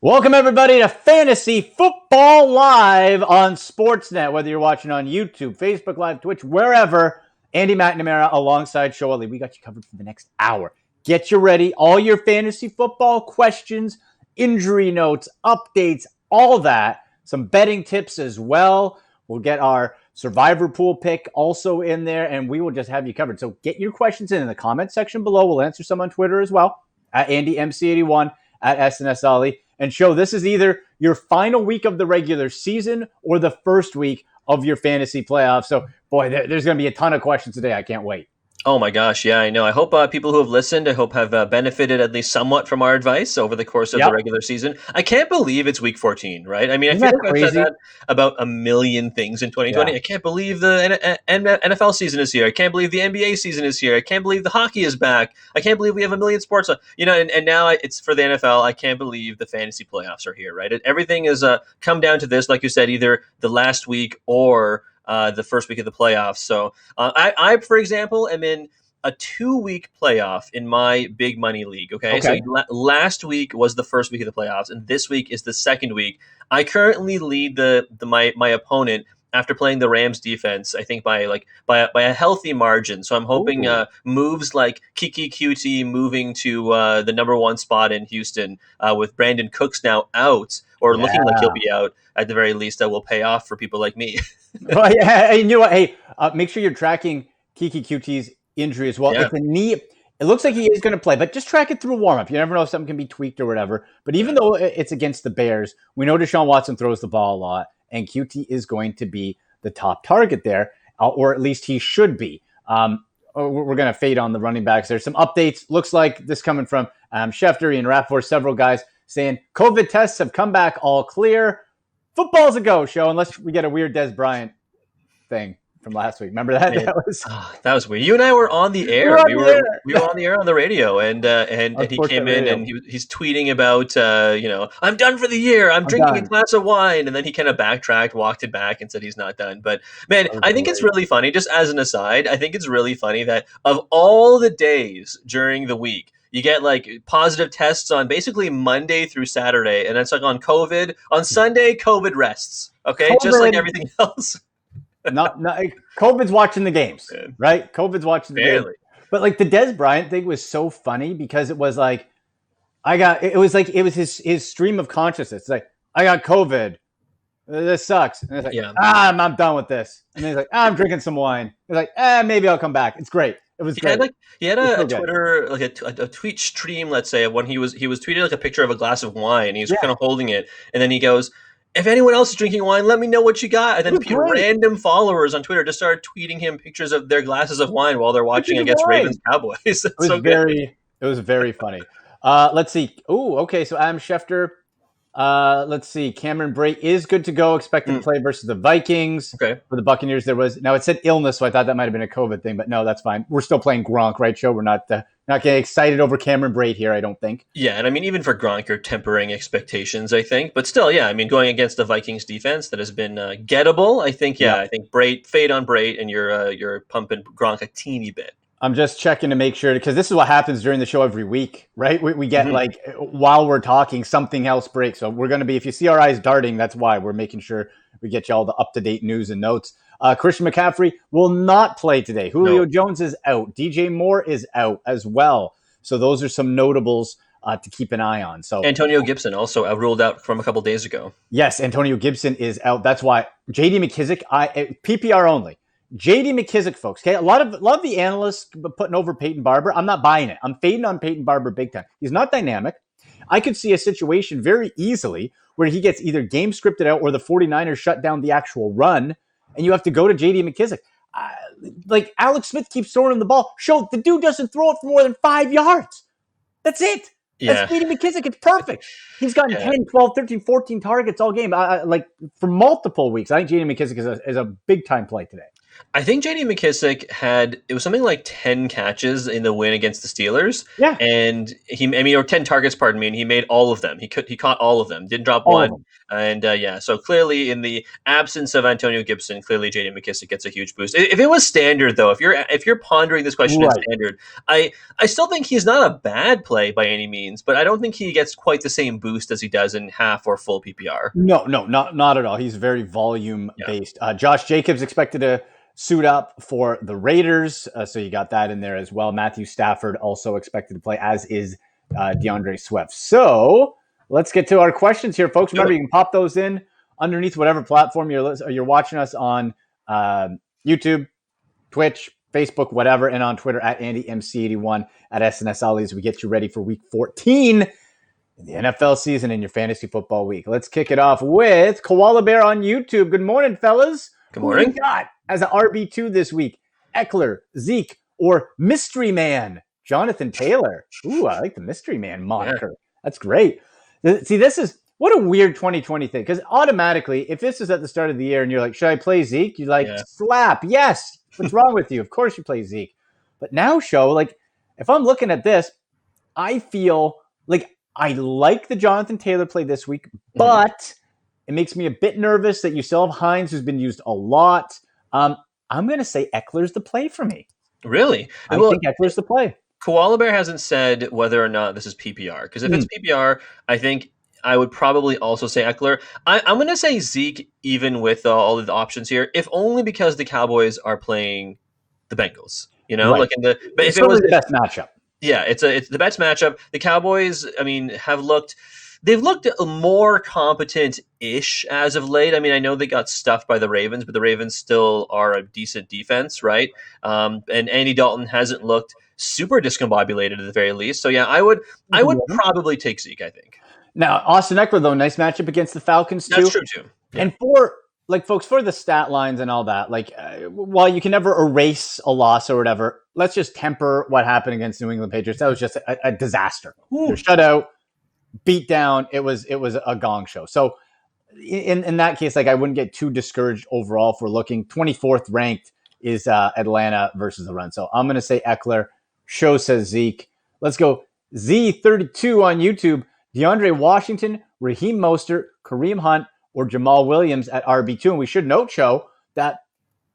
Welcome, everybody, to Fantasy Football Live on Sportsnet. Whether you're watching on YouTube, Facebook Live, Twitch, wherever, Andy McNamara alongside Shoaib. We got you covered for the next hour. Get you ready. All your fantasy football questions, injury notes, updates, all that. Some betting tips as well. We'll get our survivor pool pick also in there, and we will just have you covered. So get your questions in the comment section below. We'll answer some on Twitter as well, at AndyMC81, at SNS Ali. And Show, this is either your final week of the regular season or the first week of your fantasy playoffs. So, boy, there's going to be a ton of questions today. I can't wait. Oh my gosh, yeah, I know. I hope people who have listened, have benefited at least somewhat from our advice over the course of the regular season. I can't believe it's week 14, right? I mean, Isn't I feel like crazy? I've said that about a million things in 2020. Yeah. I can't believe the NFL season is here. I can't believe the NBA season is here. I can't believe the hockey is back. I can't believe we have a million sports. And now it's for the NFL. I can't believe the fantasy playoffs are here, right? Everything has come down to this, like you said, either the last week or the first week of the playoffs. So I, for example, am in a 2-week playoff in my big money league. Okay. So last week was the first week of the playoffs, and this week is the second week. I currently lead my opponent after playing the Rams defense, I think by a healthy margin. So I'm hoping moves like Kiki QT moving to the number 1 spot in Houston with Brandon Cooks now out or looking like he'll be out at the very least, that will pay off for people like me. Well, yeah, you know what? Hey, make sure you're tracking Kiki QT's injury as well. Yeah. It's a knee. It looks like he is going to play, but just track it through warm-up. You never know if something can be tweaked or whatever. But even though it's against the Bears, we know Deshaun Watson throws the ball a lot, and QT is going to be the top target there, or at least he should be. We're going to fade on the running backs. There's some updates. Looks like this coming from Schefter and Rappaport, several guys saying COVID tests have come back all clear. Football's a go, Show, unless we get a weird Des Bryant thing from last week. Remember that? That was weird. You and I were on the air. We were on the air on the radio, and he came in and he's tweeting about I'm done for the year. I'm drinking a glass of wine, and then he kind of backtracked, walked it back, and said he's not done. But man, I think it's really funny. Just as an aside, I think it's really funny that of all the days during the week, you get like positive tests on basically Monday through Saturday, and it's like on COVID. On Sunday, COVID rests. Okay, just like everything else. Not COVID's watching the games, right? COVID's watching the games. But like the Des Bryant thing was so funny because it was like it was his stream of consciousness. It's like, I got COVID. This sucks. And it's like, I'm done with this. And then he's like, I'm drinking some wine. He's like, maybe I'll come back. It's great. It was great. He had a Twitter, like a tweet stream, let's say, when he was tweeting like a picture of a glass of wine. He was kind of holding it, and then he goes, if anyone else is drinking wine, let me know what you got. And then random followers on Twitter just started tweeting him pictures of their glasses of wine while they're watching against Ravens Cowboys. It was very funny. Let's see. Oh, okay. So Adam Schefter. Let's see. Cameron Bray is good to go. Expected to play versus the Vikings. Okay. For the Buccaneers, now it said illness, so I thought that might have been a COVID thing, but no, that's fine. We're still playing Gronk, right, Show? We're not getting excited over Cameron Braid here, I don't think. Yeah, and I mean, even for Gronk, you're tempering expectations, I think. But still, yeah, I mean, going against the Vikings defense that has been gettable, I think, I think Braid, fade on Braid, and you're pumping Gronk a teeny bit. I'm just checking to make sure, because this is what happens during the show every week, right? We get while we're talking, something else breaks. So we're going to be, if you see our eyes darting, that's why we're making sure we get you all the up-to-date news and notes. Christian McCaffrey will not play today. Julio Jones is out. DJ Moore is out as well. So those are some notables to keep an eye on. So Antonio Gibson also ruled out from a couple days ago. Yes, Antonio Gibson is out. That's why J.D. McKissic, PPR only. J.D. McKissic, folks. Okay, a lot of the analysts putting over Peyton Barber. I'm not buying it. I'm fading on Peyton Barber big time. He's not dynamic. I could see a situation very easily where he gets either game scripted out or the 49ers shut down the actual run, and you have to go to J.D. McKissic. Like Alex Smith keeps throwing him the ball. The dude doesn't throw it for more than 5 yards. That's it. That's J.D. McKissic. It's perfect. He's gotten 10, 12, 13, 14 targets all game, like for multiple weeks. I think J.D. McKissic is a big-time play today. I think J.D. McKissick it was something like 10 catches in the win against the Steelers, Yeah, and or 10 targets, pardon me, and he made all of them. He caught all of them, didn't drop all of one, them. and so clearly in the absence of Antonio Gibson, clearly J.D. McKissick gets a huge boost. If it was standard though, if you're pondering this question in Right. standard, I still think he's not a bad play by any means, but I don't think he gets quite the same boost as he does in half or full PPR. No, not at all. He's very volume Yeah. based. Josh Jacobs expected to suit up for the Raiders, so you got that in there as well. Matthew Stafford also expected to play, as is DeAndre Swift. So let's get to our questions here, folks. Remember, you can pop those in underneath whatever platform you're watching us on, YouTube, Twitch, Facebook, whatever, and on Twitter at AndyMC81 at SNS Ali as we get you ready for Week 14 in the NFL season in your fantasy football week. Let's kick it off with Koala Bear on YouTube. Good morning, fellas. Good morning. Who we got as an RB2 this week? Eckler, Zeke, or Mystery Man? Jonathan Taylor. Ooh, I like the Mystery Man moniker. Yeah. That's great. See, this is what a weird 2020 thing, because automatically, if this is at the start of the year and you're like, should I play Zeke? You're like, slap. Yes. What's wrong with you? Of course you play Zeke. But now, like, if I'm looking at this, I feel like I like the Jonathan Taylor play this week, but it makes me a bit nervous that you still have Hines, who's been used a lot. I'm going to say Eckler's the play for me. Really? I think Eckler's the play. Koala Bear hasn't said whether or not this is PPR, because if it's PPR, I think I would probably also say Eckler. I'm going to say Zeke, even with all of the options here, if only because the Cowboys are playing the Bengals. You know, right. Like in the but it's if it was the best matchup. Yeah, it's the best matchup. The Cowboys, I mean, they've looked more competent-ish as of late. I mean, I know they got stuffed by the Ravens, but the Ravens still are a decent defense, right? And Andy Dalton hasn't looked super discombobulated at the very least. So yeah, I would probably take Zeke, I think. Now, Austin Eckler, though, nice matchup against the Falcons too. That's true too. Yeah. And folks, for the stat lines and all that, while you can never erase a loss or whatever, let's just temper what happened against New England Patriots. That was just a disaster. They're shut out, beat down. It was a gong show. So in that case, I wouldn't get too discouraged overall for looking. 24th ranked is Atlanta versus the run. So I'm going to say Eckler. Show says Zeke. Let's go Z32 on YouTube. DeAndre Washington, Raheem Mostert, Kareem Hunt, or Jamal Williams at RB2. And we should note, Show, that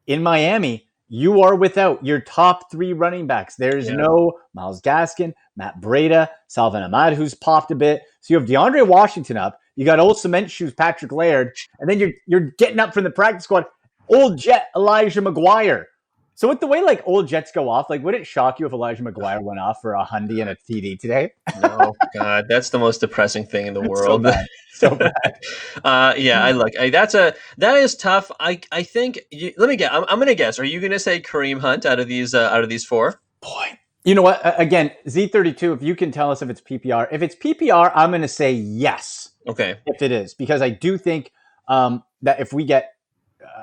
in Miami, you are without your top 3 running backs. There's no Myles Gaskin, Matt Breida, Salvin Ahmed, who's popped a bit. So you have DeAndre Washington up. You got old cement shoes Patrick Laird. And then you're getting up from the practice squad, old Jet Elijah McGuire. So with the way old Jets go off, would it shock you if Elijah McGuire went off for a Hyundai and a TD today? No, God, that's the most depressing thing in the world. So bad. That is tough. I think. Let me guess. I'm going to guess. Are you going to say Kareem Hunt out of these 4? Boy, you know what? Again, Z32. If you can tell us if it's PPR. If it's PPR, I'm going to say yes. Okay. If it is, because I do think that if we get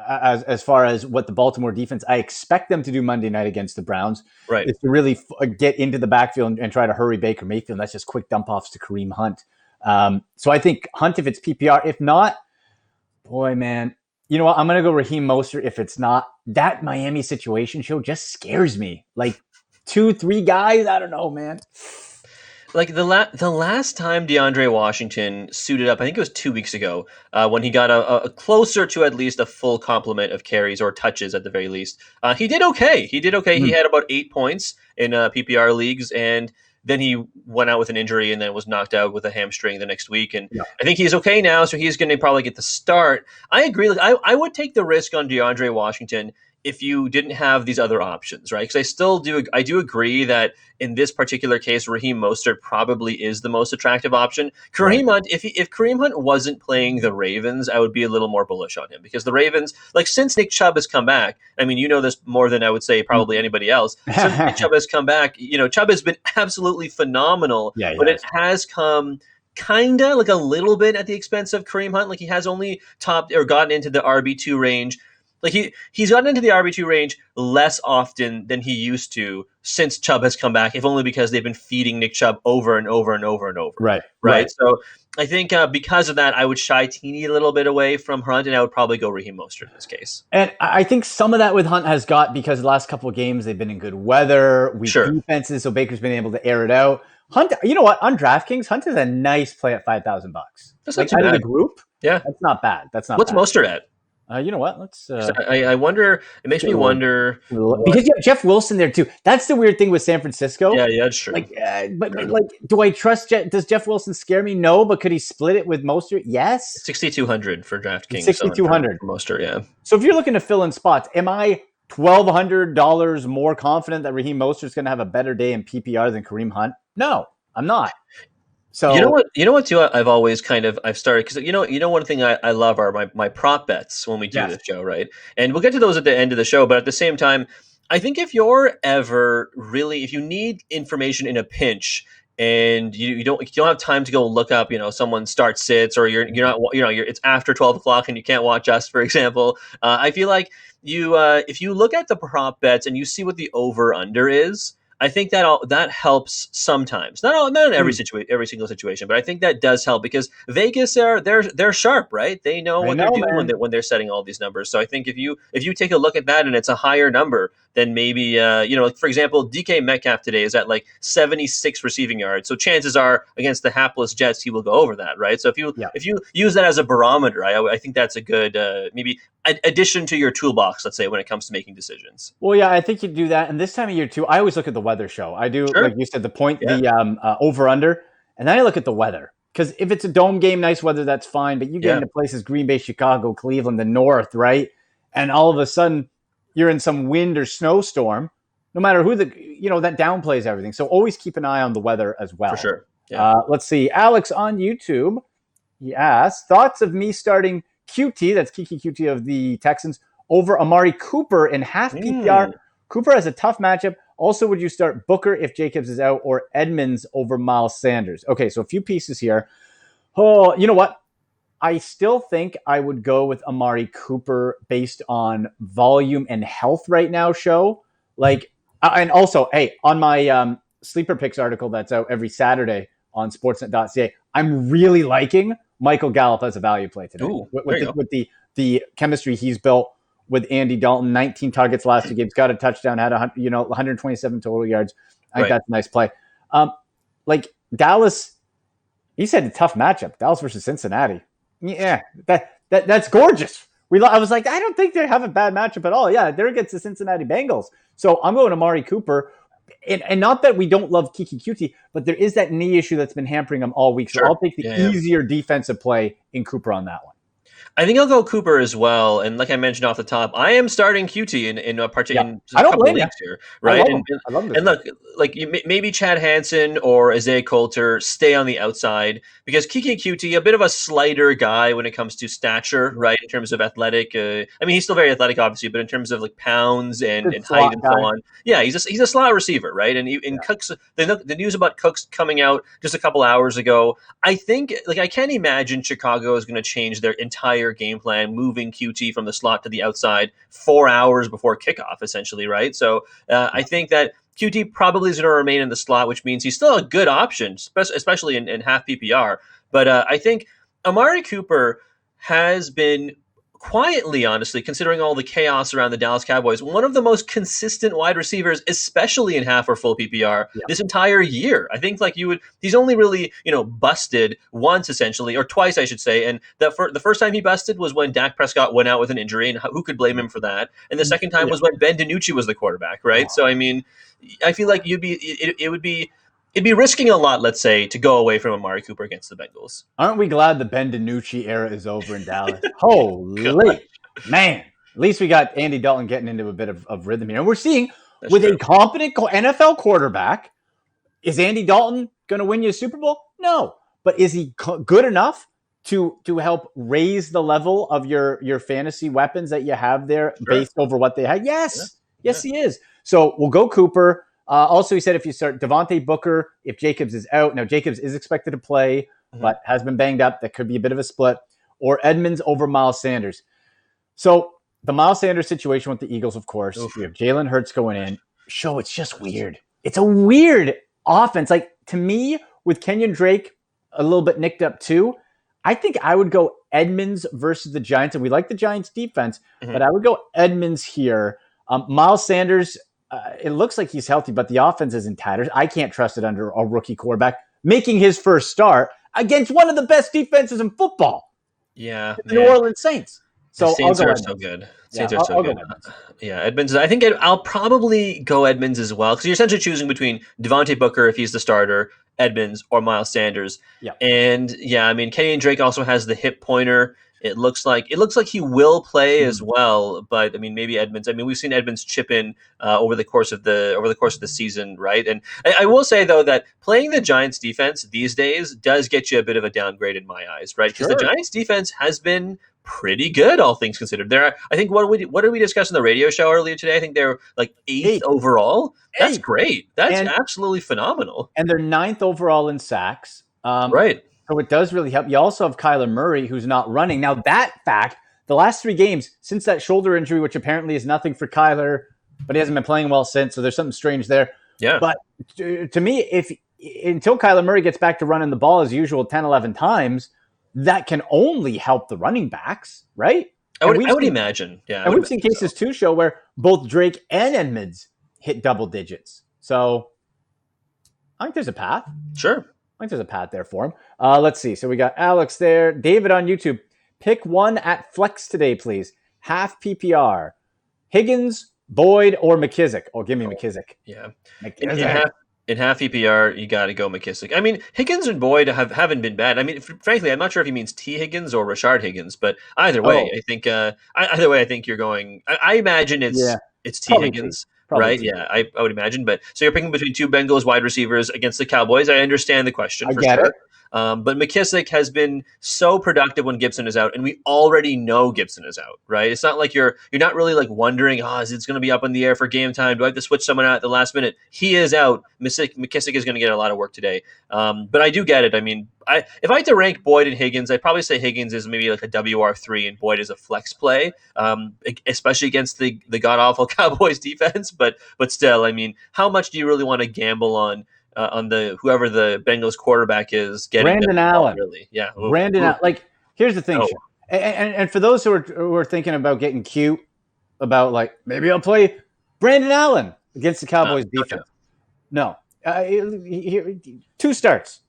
as far as what the Baltimore defense, I expect them to do Monday night against the Browns, right, is to really get into the backfield and try to hurry Baker Mayfield. That's just quick dump offs to Kareem Hunt. So I think Hunt if it's PPR. If not, boy, man, you know what? I'm going to go Raheem Mostert if it's not. That Miami situation Show just scares me. 2-3 guys, I don't know, man. The last time DeAndre Washington suited up, I think it was 2 weeks ago, when he got a closer to at least a full complement of carries or touches at the very least. He did okay. He had about 8 points in PPR leagues, and then he went out with an injury and then was knocked out with a hamstring the next week. And I think he's okay now, so he's going to probably get the start. I agree. I would take the risk on DeAndre Washington if you didn't have these other options, right? Because I do agree that in this particular case, Raheem Mostert probably is the most attractive option. Kareem Hunt, if Kareem Hunt wasn't playing the Ravens, I would be a little more bullish on him, because the Ravens, since Nick Chubb has come back, I mean, you know this more than I would say probably anybody else. Since Nick Chubb has come back, Chubb has been absolutely phenomenal, but it has come kind of a little bit at the expense of Kareem Hunt. He has only topped or gotten into the RB2 range Like he's gotten into the RB2 range less often than he used to since Chubb has come back, if only because they've been feeding Nick Chubb over and over and over and over. Right. So I think because of that, I would shy teeny a little bit away from Hunt, and I would probably go Raheem Mostert in this case. And I think some of that with Hunt has got because the last couple of games they've been in good weather, weak defenses, so Baker's been able to air it out. Hunt, you know what? On DraftKings, Hunt is a nice play at $5,000. That's not too bad. Out of the group, that's not bad. What's Mostert at? You know what? Let's. I wonder. It makes me wonder because you have Jeff Wilson there too. That's the weird thing with San Francisco. Yeah, that's true. But do I trust? Does Jeff Wilson scare me? No, but could he split it with Mostert? Yes. 6,200 for DraftKings. 6,200 for Mostert. Yeah. So if you're looking to fill in spots, am I $1,200 more confident that Raheem Mostert is going to have a better day in PPR than Kareem Hunt? No, I'm not. So you know what too, I've started, because one thing I love are my prop bets when we do this show, right? And we'll get to those at the end of the show, but at the same time, I think if you need information in a pinch and you don't have time to go look up, someone start sits, or it's after 12 o'clock and you can't watch us, for example, I feel like if you look at the prop bets and you see what the over under is, I think that helps sometimes. Not in every single situation, but I think that does help, because Vegas they're sharp, right? They know what they're doing when they're setting all these numbers. So I think if you take a look at that and it's a higher number, then maybe for example, DK Metcalf today is at 76 receiving yards. So chances are against the hapless Jets he will go over that, right? So if you use that as a barometer, I think that's a good maybe addition to your toolbox, let's say, when it comes to making decisions. Well, yeah, I think you do that. And this time of year too, I always look at the weather show. I do, like you said, the over under, and then I look at the weather, because if it's a dome game, nice weather, that's fine. But you get into places Green Bay, Chicago, Cleveland, the North, right? And all of a sudden you're in some wind or snowstorm. No matter who that downplays everything. So always keep an eye on the weather as well. For sure. Yeah. Let's see. Alex on YouTube, he asked, thoughts of me starting QT, that's Kiki QT of the Texans, over Amari Cooper in half PPR. Cooper has a tough matchup. Also, would you start Booker if Jacobs is out, or Edmonds over Miles Sanders? Okay, so a few pieces here. Oh, you know what? I still think I would go with Amari Cooper based on volume and health right now, and also, hey, on my Sleeper Picks article that's out every Saturday on sportsnet.ca, I'm really liking Michael Gallup as a value play today. Ooh, with the chemistry he's built with Andy Dalton. 19 targets last 2 games, got a touchdown, had 127 total yards. I think that's a nice play. Dallas, he said a tough matchup. Dallas versus Cincinnati. Yeah, that's gorgeous. I was like, I don't think they have a bad matchup at all. Yeah, they're against the Cincinnati Bengals. So I'm going to Amari Cooper. And not that we don't love Kiki QT, but there is that knee issue that's been hampering him all week. So I'll take the easier defensive play in Cooper on that one. I think I'll go Cooper as well. And like I mentioned off the top, I am starting QT in a particular couple of leagues here, right? I love this. And look, maybe Chad Hansen or Isaiah Coulter stay on the outside, because Kiki QT, a bit of a slighter guy when it comes to stature, right? In terms of athletic, he's still very athletic, obviously, but in terms of pounds and height and so on, he's a slot receiver, right? And Cooks, the news about Cooks coming out just a couple hours ago, I think I can't imagine Chicago is going to change their entire game plan, moving QT from the slot to the outside 4 hours before kickoff, essentially, right? So I think that QT probably is going to remain in the slot, which means he's still a good option, especially in half PPR. But I think Amari Cooper has been quietly, honestly, considering all the chaos around the Dallas Cowboys, one of the most consistent wide receivers, especially in half or full PPR this entire year. I think he's only really, busted once, essentially, or twice, I should say. And the first time he busted was when Dak Prescott went out with an injury, and who could blame him for that? And the second time was when Ben DiNucci was the quarterback, right? So, I feel like it'd be risking a lot, let's say, to go away from Amari Cooper against the Bengals. Aren't we glad the Ben DiNucci era is over in Dallas? Holy man. At least we got Andy Dalton getting into a bit of rhythm here. And we're seeing a competent NFL quarterback, is Andy Dalton going to win you a Super Bowl? No. But is he good enough to help raise the level of your fantasy weapons that you have there based over what they had? Yes. Yes, he is. So we'll go Cooper. Also, he said if you start Devontae Booker, if Jacobs is out. Now, Jacobs is expected to play, but has been banged up. That could be a bit of a split. Or Edmonds over Miles Sanders. So the Miles Sanders situation with the Eagles, of course. Oof. We have Jalen Hurts going in. It's just weird. It's a weird offense. Like, to me, with Kenyon Drake a little bit nicked up too, I think I would go Edmonds versus the Giants. And we like the Giants defense, but I would go Edmonds here. Miles Sanders, it looks like he's healthy, but the offense is in tatters. I can't trust it under a rookie quarterback making his first start against one of the best defenses in football. Yeah, the New Orleans Saints. So the Saints are so good. Saints are so good. Yeah, Edmonds. I think I'll probably go Edmonds as well, because you're essentially choosing between Devontae Booker if he's the starter, Edmonds, or Miles Sanders. Yeah. And yeah, I mean, Kenyon Drake also has the hip pointer. It looks like he will play as well, but I mean, maybe Edmonds. I mean, we've seen Edmonds chip in over the course of the season, right? And I will say though that playing the Giants defense these days does get you a bit of a downgrade in my eyes, right? Because the Giants defense has been pretty good, all things considered. I think what did we discuss in the radio show earlier today? I think they're like eighth overall. That's great. That's absolutely phenomenal. And they're 9th overall in sacks. Right. So it does really help. You also have Kyler Murray, who's not running. Now, that fact, the last 3 games since that shoulder injury, which apparently is nothing for Kyler, but he hasn't been playing well since, so there's something strange there. Yeah. But to me, until Kyler Murray gets back to running the ball as usual 10, 11 times, that can only help the running backs, right? I would imagine. Yeah. And we've seen cases too show where both Drake and Edmonds hit double digits. So I think there's a path. Sure. I think there's a path there for him. Let's see. So we got Alex there. David on YouTube. Pick one at flex today, please. Half PPR. Higgins, Boyd, or McKissick. Oh, give me McKissick. Yeah. McKissick. In half PPR, you got to go McKissick. I mean, Higgins and Boyd haven't been bad. I mean, frankly, I'm not sure if he means T. Higgins or Rashard Higgins, but either way, I think you're going. I imagine it's T. Higgins. Right? Yeah, I would imagine. But so you're picking between 2 Bengals wide receivers against the Cowboys. I understand the question. I get it. But McKissick has been so productive when Gibson is out, and we already know Gibson is out, right? It's not like you're not really like wondering, is it going to be up in the air for game time? Do I have to switch someone out at the last minute? He is out. McKissick is going to get a lot of work today. But I do get it. I mean, if I had to rank Boyd and Higgins, I'd probably say Higgins is maybe like a WR3 and Boyd is a flex play, especially against the god-awful Cowboys defense. But still, I mean, how much do you really want to gamble on the whoever the Bengals quarterback is getting? Brandon Allen. Really? Yeah. Brandon Allen. Like, here's the thing. And for those who are thinking about getting cute about, like, maybe I'll play Brandon Allen against the Cowboys defense. No. 2 starts.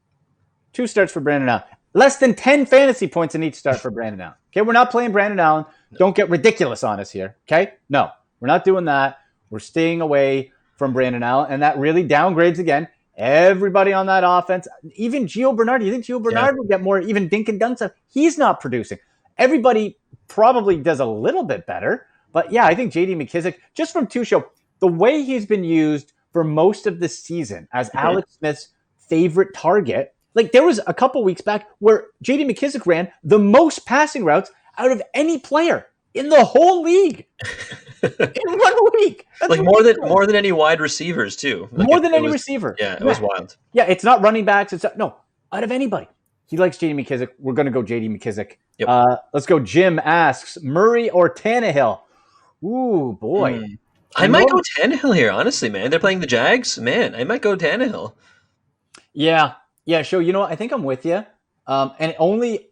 2 starts for Brandon Allen. Less than 10 fantasy points in each start for Brandon Allen. Okay, we're not playing Brandon Allen. Don't get ridiculous on us here. Okay? No, we're not doing that. We're staying away from Brandon Allen, and that really downgrades again everybody on that offense. Even Gio Bernard. You think Gio Bernard will get more? Even Dink and Dunk stuff. He's not producing. Everybody probably does a little bit better, but yeah, I think J.D. McKissick, just from Two-Show, the way he's been used for most of the season as Alex Smith's favorite target. Like, there was a couple weeks back where J.D. McKissick ran the most passing routes out of any player in the whole league. In 1 week. That's like more than any wide receivers too. Like more than any receiver. Yeah, it was wild. Yeah, it's not running backs. It's no, out of anybody. He likes J.D. McKissick. We're going to go J.D. McKissick. Yep. Let's go. Jim asks, Murray or Tannehill? Ooh, boy. I might go Tannehill here, honestly, man. They're playing the Jags. Man, I might go Tannehill. Yeah. So, I think I'm with you. And only,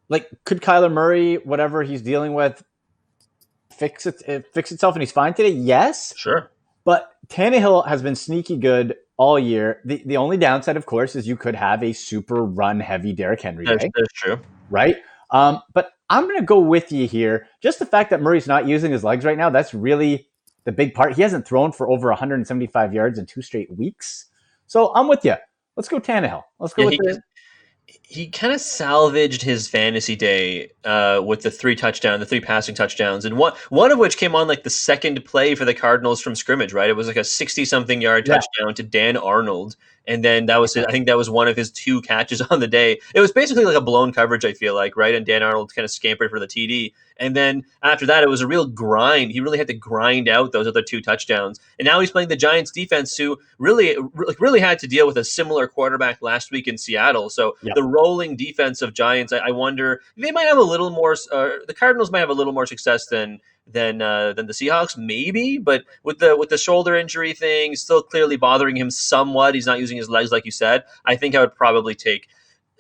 like, could Kyler Murray, whatever he's dealing with, fix itself and he's fine today? Yes. Sure. But Tannehill has been sneaky good all year. The only downside, of course, is you could have a super run-heavy Derrick Henry day. That's true. Right? But I'm going to go with you here. Just the fact that Murray's not using his legs right now, that's really the big part. He hasn't thrown for over 175 yards in 2 straight weeks. So I'm with you. Let's go Tannehill. Let's go with it. He kind of salvaged his fantasy day with the 3 passing touchdowns, and one of which came on like the second play for the Cardinals from scrimmage, right? It was like a 60-something yard touchdown to Dan Arnold, and then I think that was one of his 2 catches on the day. It was basically like a blown coverage, I feel like, right? And Dan Arnold kind of scampered for the TD. And then after that, it was a real grind. He really had to grind out those other 2 touchdowns. And now he's playing the Giants defense, who really had to deal with a similar quarterback last week in Seattle. So the rolling defense of Giants, I wonder, they might have a little more. The Cardinals might have a little more success than than the Seahawks, maybe. But with the shoulder injury thing still clearly bothering him somewhat, he's not using his legs like you said. I think I would probably take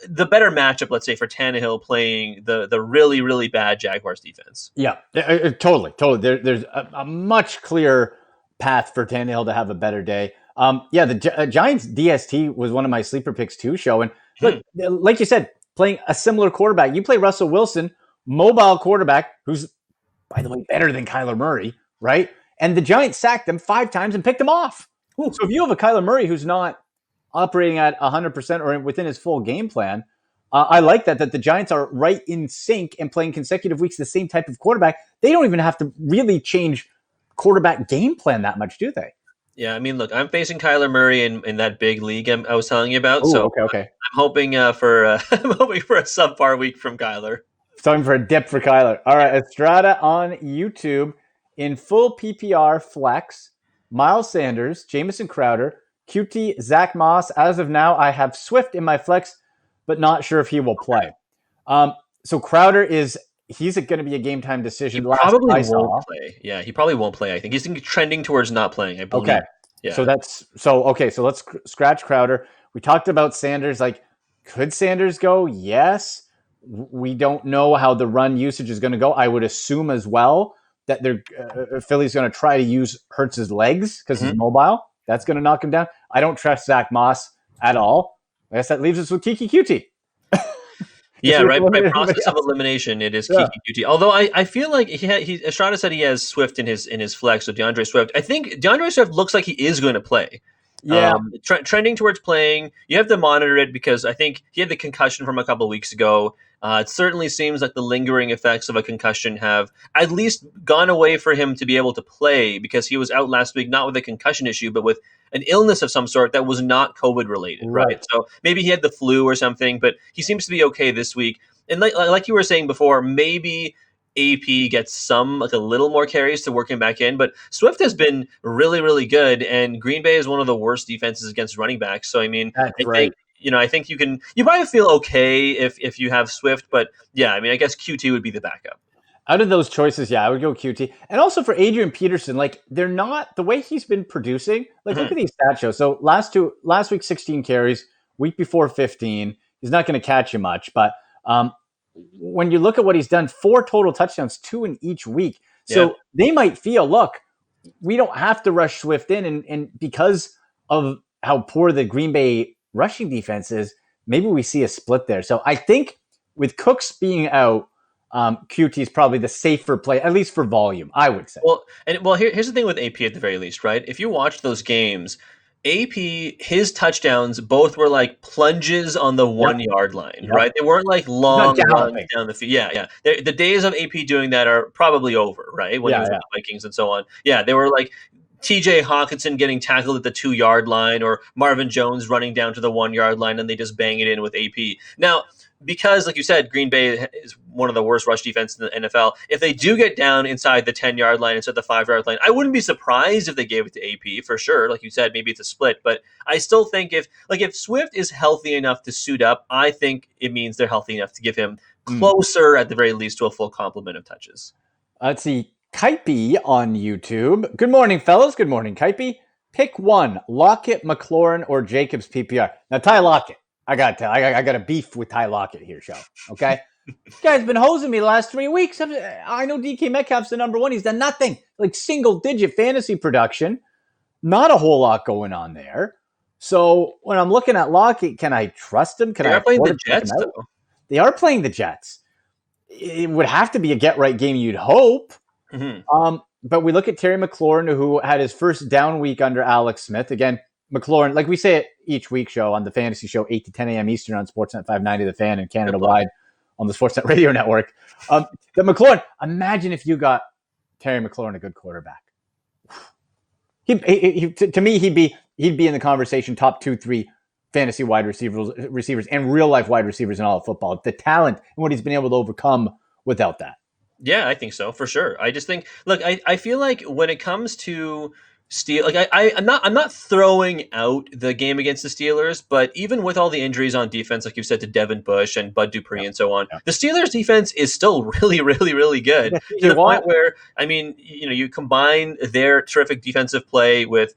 the better matchup, let's say, for Tannehill playing the really, really bad Jaguars defense. Yeah, totally. There's a much clearer path for Tannehill to have a better day. The Giants DST was one of my sleeper picks too, Show. And look, like you said, playing a similar quarterback. You play Russell Wilson, mobile quarterback, who's, by the way, better than Kyler Murray, right? And the Giants sacked him 5 times and picked him off. Ooh. So if you have a Kyler Murray who's not operating at 100% or within his full game plan, I like that the Giants are right in sync and playing consecutive weeks the same type of quarterback. They don't even have to really change quarterback game plan that much, do they? Yeah, I mean, look, I'm facing Kyler Murray in that big league I was telling you about. Ooh, so okay. I'm hoping for a subpar week from Kyler. Time for a dip for Kyler. All right, Estrada on YouTube in full PPR flex. Miles Sanders, Jamison Crowder, QT, Zach Moss. As of now, I have Swift in my flex, but not sure if he will play. So Crowder he's going to be a game time decision. He probably won't play. Yeah, he probably won't play. I think he's trending towards not playing, I believe. Okay. Yeah. So let's scratch Crowder. We talked about Sanders. Like, could Sanders go? Yes. We don't know how the run usage is going to go. I would assume as well that Philly's going to try to use Hurts's legs because he's mobile. That's going to knock him down. I don't trust Zach Moss at all. I guess that leaves us with Kiki QT. Yeah, right. By process of elimination, it is Kiki QT. Although I feel like Estrada said he has Swift in his flex, so DeAndre Swift. I think DeAndre Swift looks like he is going to play. Yeah, trending towards playing. You have to monitor it because I think he had the concussion from a couple of weeks ago. It certainly seems like the lingering effects of a concussion have at least gone away for him to be able to play because he was out last week, not with a concussion issue, but with an illness of some sort that was not COVID related, right? So maybe he had the flu or something, but he seems to be okay this week. And like you were saying before, maybe AP gets a little more carries to work him back in, but Swift has been really, really good, and Green Bay is one of the worst defenses against running backs. So I mean, I think you probably feel okay if you have Swift, but yeah, I mean, I guess QT would be the backup. Out of those choices, I would go QT. And also for Adrian Peterson, like, they're not the way he's been producing. Like, look at these stat shows. So last week 16 carries, week before 15. He's not going to catch you much, but when you look at what he's done, 4 total touchdowns, 2 in each week. So they might feel, look, we don't have to rush Swift in, and because of how poor the Green Bay rushing defense is, maybe we see a split there. So I think with Cooks being out, QT is probably the safer play, at least for volume, I would say. Here's the thing with AP at the very least, right? If you watch those games, AP, his touchdowns both were like plunges on the 1 yard line, right? They weren't like long runs down the field. Yeah. The days of AP doing that are probably over, right? When he was with the Vikings and so on. Yeah, they were like TJ Hawkinson getting tackled at the 2 yard line, or Marvin Jones running down to the 1 yard line, and they just bang it in with AP. Now, because, like you said, Green Bay is one of the worst rush defenses in the NFL. If they do get down inside the 10 yard line instead of the 5 yard line, I wouldn't be surprised if they gave it to AP for sure. Like you said, maybe it's a split, but I still think if Swift is healthy enough to suit up, I think it means they're healthy enough to give him closer, at the very least, to a full complement of touches. Let's see. Kaipe on YouTube. Good morning, fellas. Good morning, Kaipe. Pick one: Lockett, McLaurin, or Jacobs PPR. Now, Ty Lockett. I got a beef with Ty Lockett here, Show. Okay, this guy's been hosing me the last 3 weeks. I know DK Metcalf's the number one. He's done nothing, like single-digit fantasy production. Not a whole lot going on there. So when I'm looking at Lockett, can I trust him? They are playing the Jets, though. They are playing the Jets. It would have to be a get-right game, you'd hope. But we look at Terry McLaurin, who had his first down week under Alex Smith. Again, McLaurin, like we say it each week, Show, on the Fantasy Show, 8 to 10 a.m. Eastern on Sportsnet 590 The Fan and Canada-wide on the Sportsnet Radio Network. The McLaurin, imagine if you got Terry McLaurin, a good quarterback. To me, he'd be in the conversation, top 2-3 fantasy wide receivers and real-life wide receivers in all of football. The talent and what he's been able to overcome without that. Yeah, I think so, for sure. I just think, look, I feel like when it comes to I'm not throwing out the game against the Steelers, but even with all the injuries on defense, like you said, to Devin Bush and Bud Dupree and so on, the Steelers defense is still really, really, really good to the point where, I mean, you combine their terrific defensive play with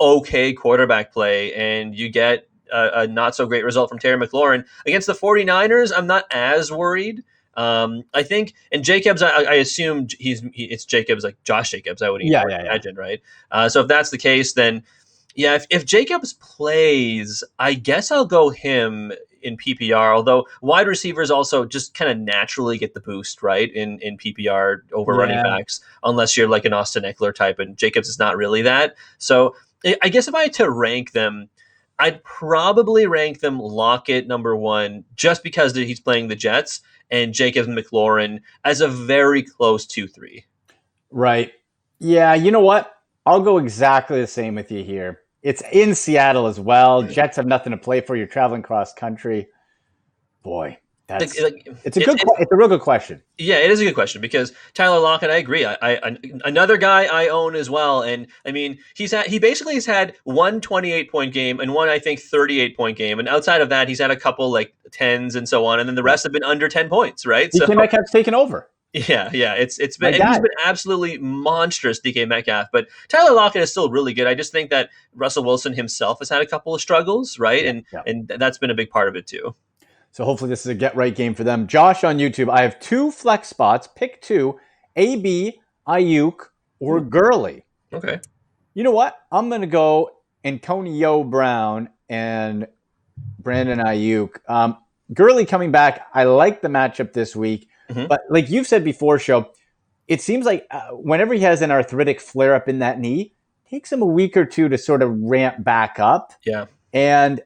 okay quarterback play and you get a not so great result from Terry McLaurin against the 49ers. I'm not as worried. I think, and Jacobs, I assume it's Jacobs, like Josh Jacobs, I would imagine, right? So if that's the case, then if Jacobs plays, I guess I'll go him in PPR, although wide receivers also just kind of naturally get the boost, right, in PPR over running backs, unless you're like an Austin Eckler type, and Jacobs is not really that. So I guess if I had to rank them, I'd probably rank them Lockett number one, just because he's playing the Jets, and Jacobs and McLaurin as a very close 2-3. Right. Yeah, you know what? I'll go exactly the same with you here. It's in Seattle as well. Jets have nothing to play for. You're traveling cross country. Boy, it's a real good question. Yeah, it is a good question because Tyler Lockett, I agree. I another guy I own as well, and I mean he basically has had one 28-point game and one, I think, 38-point game, and outside of that he's had a couple like 10s and so on, and then the rest have been under 10 points, right? DK Metcalf's taken over. Yeah, it's been, and he's been absolutely monstrous, DK Metcalf, but Tyler Lockett is still really good. I just think that Russell Wilson himself has had a couple of struggles, right? And that's been a big part of it too. So hopefully this is a get-right game for them. Josh on YouTube, I have two flex spots. Pick two, AB, Ayuk, or Gurley. Okay. You know what? I'm going to go Antonio Brown and Brandon Ayuk. Gurley coming back. I like the matchup this week. Mm-hmm. But like you've said before, Shoaib, it seems like whenever he has an arthritic flare-up in that knee, it takes him a week or two to sort of ramp back up. Yeah. And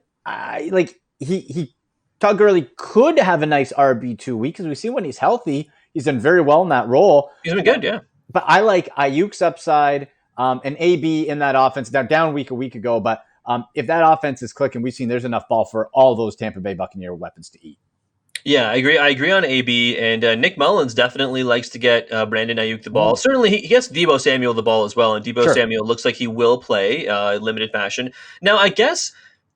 Todd Gurley could have a nice RB2 week because we see when he's healthy, he's done very well in that role. He's been good, yeah. But I like Ayuk's upside and AB in that offense. Now down a week ago, but if that offense is clicking, we've seen there's enough ball for all those Tampa Bay Buccaneer weapons to eat. Yeah, I agree on AB, and Nick Mullins definitely likes to get Brandon Ayuk the ball. Certainly, he gets Deebo Samuel the ball as well, and Deebo Samuel looks like he will play limited fashion. Now, I guess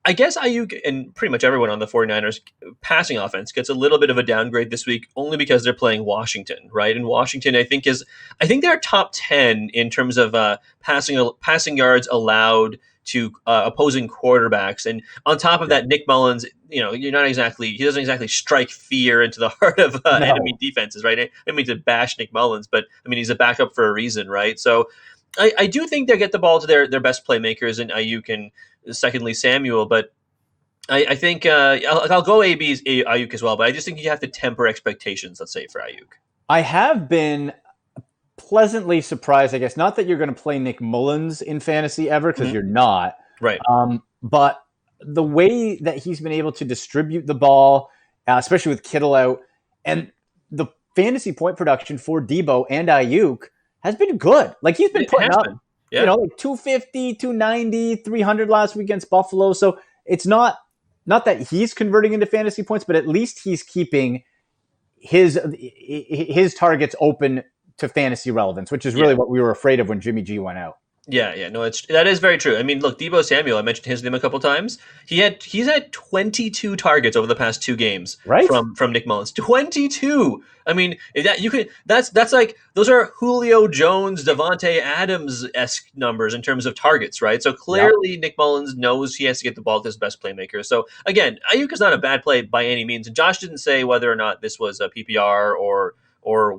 Ayuk and pretty much everyone on the 49ers passing offense gets a little bit of a downgrade this week only because they're playing Washington, right? And Washington, I think they're top 10 in terms of passing yards allowed to opposing quarterbacks. And on top of that, Nick Mullins, he doesn't exactly strike fear into the heart of enemy defenses, right? I mean to bash Nick Mullins, but I mean, he's a backup for a reason, right? So I do think they get the ball to their best playmakers in Ayuk and secondly Samuel, but I think I'll go AB's Ayuk as well, but I just think you have to temper expectations, let's say, for Ayuk. I have been pleasantly surprised, I guess, not that you're going to play Nick Mullins in fantasy ever, because you're not. Right. But the way that he's been able to distribute the ball, especially with Kittle out, and the fantasy point production for Deebo and Ayuk has been good. Like he's been putting up, like 250, 290, 300 last week against Buffalo. So it's not that he's converting into fantasy points, but at least he's keeping his targets open to fantasy relevance, which is really what we were afraid of when Jimmy G went out. That is very true. I mean, look, Deebo Samuel, I mentioned his name a couple times. He's had 22 targets over the past two games, right? From Nick Mullins. 22. I mean, that's like those are Julio Jones, Devontae Adams-esque numbers in terms of targets, right? So clearly Nick Mullins knows he has to get the ball to his best playmaker. So again, Ayuk is not a bad play by any means. And Josh didn't say whether or not this was a PPR or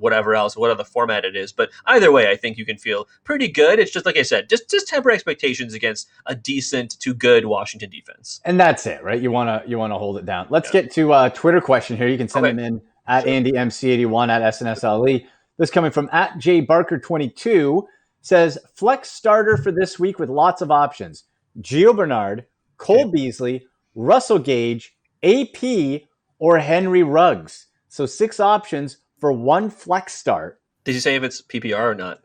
whatever else, what other format it is. But either way, I think you can feel pretty good. It's just like I said, just temper expectations against a decent to good Washington defense. And that's it, right? You want to hold it down. Let's get to a Twitter question here. You can send them in at AndyMC81 at SNSLE. This coming from at JBarker22 says, flex starter for this week with lots of options. Gio Bernard, Cole Beasley, Russell Gage, AP, or Henry Ruggs. So 6 options for one flex start. Did he say if it's PPR or not?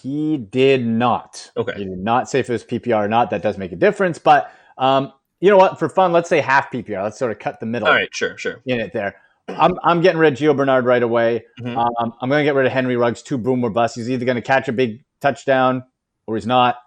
He did not. Okay. He did not say if it was PPR or not. That does make a difference. But you know what? For fun, let's say half PPR. Let's sort of cut the middle. All right, sure. In it there. I'm getting rid of Gio Bernard right away. I'm going to get rid of Henry Ruggs. 2 boom or bust. He's either going to catch a big touchdown or he's not.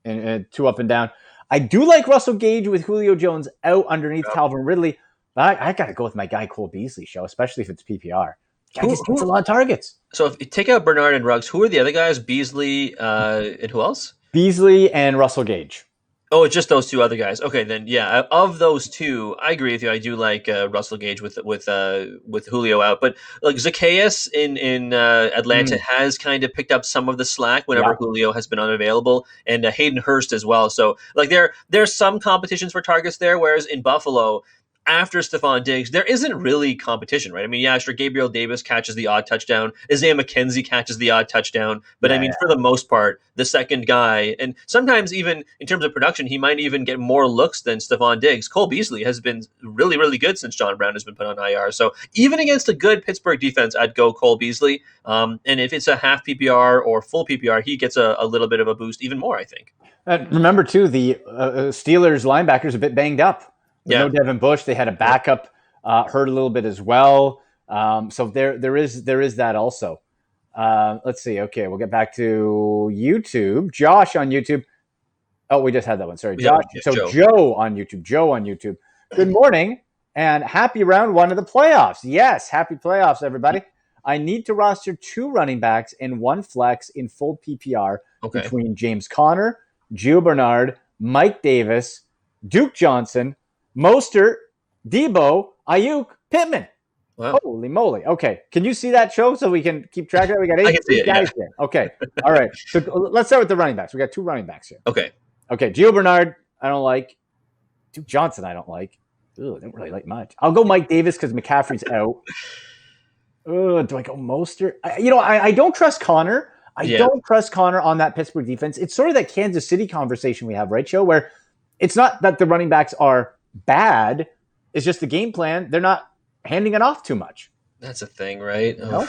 and two up and down. I do like Russell Gage with Julio Jones out underneath Calvin Ridley, but I got to go with my guy Cole Beasley, show, especially if it's PPR. Guy just gets a lot of targets. So if you take out Bernard and Ruggs, who are the other guys? Beasley and who else? Beasley and Russell Gage. Oh, it's just those two other guys. Okay, then yeah, of those two, I agree with you. I do like Russell Gage with Julio out, but like Zacchaeus in Atlanta has kind of picked up some of the slack whenever Julio has been unavailable, and Hayden Hurst as well. So like there's some competitions for targets there, whereas in Buffalo, after Stephon Diggs, there isn't really competition, right? I mean, yeah, sure, Gabriel Davis catches the odd touchdown. Isaiah McKenzie catches the odd touchdown. But I mean, for the most part, the second guy, and sometimes even in terms of production, he might even get more looks than Stephon Diggs. Cole Beasley has been really, really good since John Brown has been put on IR. So even against a good Pittsburgh defense, I'd go Cole Beasley. And if it's a half PPR or full PPR, he gets a little bit of a boost even more, I think. And remember, too, the Steelers linebackers a bit banged up. No Devin Bush. They had a backup hurt a little bit as well. So there is that also. Let's see. Okay, we'll get back to YouTube. Josh on YouTube. Oh, we just had that one. Sorry, Josh. So Joe on YouTube. Good morning and happy round one of the playoffs. Yes, happy playoffs, everybody. I need to roster 2 running backs and 1 flex in full PPR between James Conner, Gio Bernard, Mike Davis, Duke Johnson, Mostert, Debo, Ayuk, Pittman. Wow. Holy moly. Okay. Can you see that show so we can keep track of it? We got 8 guys here. Okay. All right. So let's start with the running backs. We got 2 running backs here. Okay. Gio Bernard, I don't like. Duke Johnson, I don't like. Ugh, I don't really like much. I'll go Mike Davis because McCaffrey's out. Do I go Mostert? I don't trust Connor. I don't trust Connor on that Pittsburgh defense. It's sort of that Kansas City conversation we have, right, Joe, where it's not that the running backs are bad. It's just the game plan. They're not handing it off too much. That's a thing, right? No?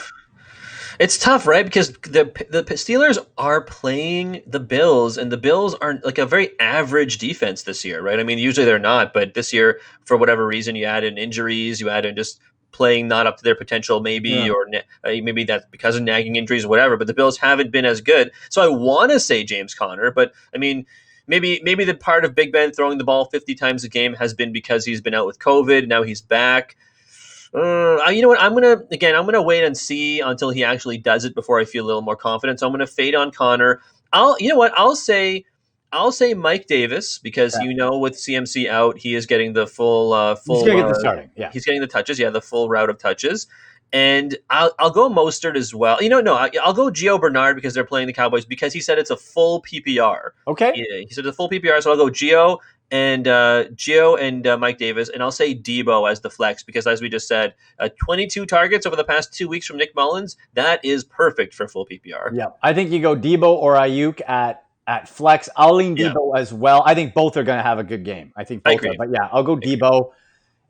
It's tough, right? Because the Steelers are playing the Bills, and the Bills are like a very average defense this year, right? I mean, usually they're not, but this year, for whatever reason, you add in injuries, you add in just playing not up to their potential, maybe, or maybe that's because of nagging injuries or whatever. But the Bills haven't been as good. So I want to say James Conner, but I mean, Maybe the part of Big Ben throwing the ball 50 times a game has been because he's been out with COVID. Now he's back. You know what? I'm gonna wait and see until he actually does it before I feel a little more confident. So I'm gonna fade on Connor. I'll say Mike Davis because with CMC out, he is getting the full. He's gonna get the starting. Yeah, he's getting the touches. Yeah, the full route of touches. And I'll go Mostert as well. I'll go Gio Bernard because they're playing the Cowboys because he said it's a full PPR. Okay. Yeah, he said it's a full PPR, so I'll go Gio and Mike Davis, and I'll say Debo as the flex because, as we just said, 22 targets over the past 2 weeks from Nick Mullins. That is perfect for full PPR. Yeah, I think you go Debo or Ayuk at flex. I'll lean Debo as well. I think both are going to have a good game. I think both are, but I'll go Debo.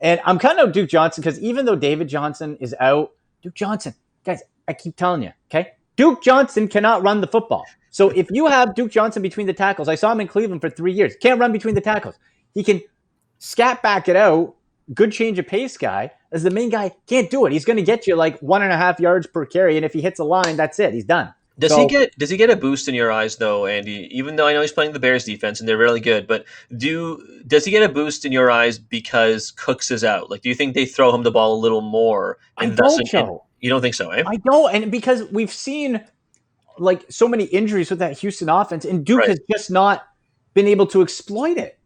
And I'm kind of Duke Johnson because even though David Johnson is out, Duke Johnson, guys, I keep telling you, okay? Duke Johnson cannot run the football. So if you have Duke Johnson between the tackles, I saw him in Cleveland for 3 years. Can't run between the tackles. He can scat back it out. Good change of pace guy. As the main guy, can't do it. He's going to get you like 1.5 yards per carry. And if he hits a line, that's it. He's done. Does he get a boost in your eyes though, Andy? Even though I know he's playing the Bears defense and they're really good, but does he get a boost in your eyes because Cooks is out? Like, do you think they throw him the ball a little more? And you don't think so, eh? I don't, and because we've seen like so many injuries with that Houston offense, and Duke has just not been able to exploit it.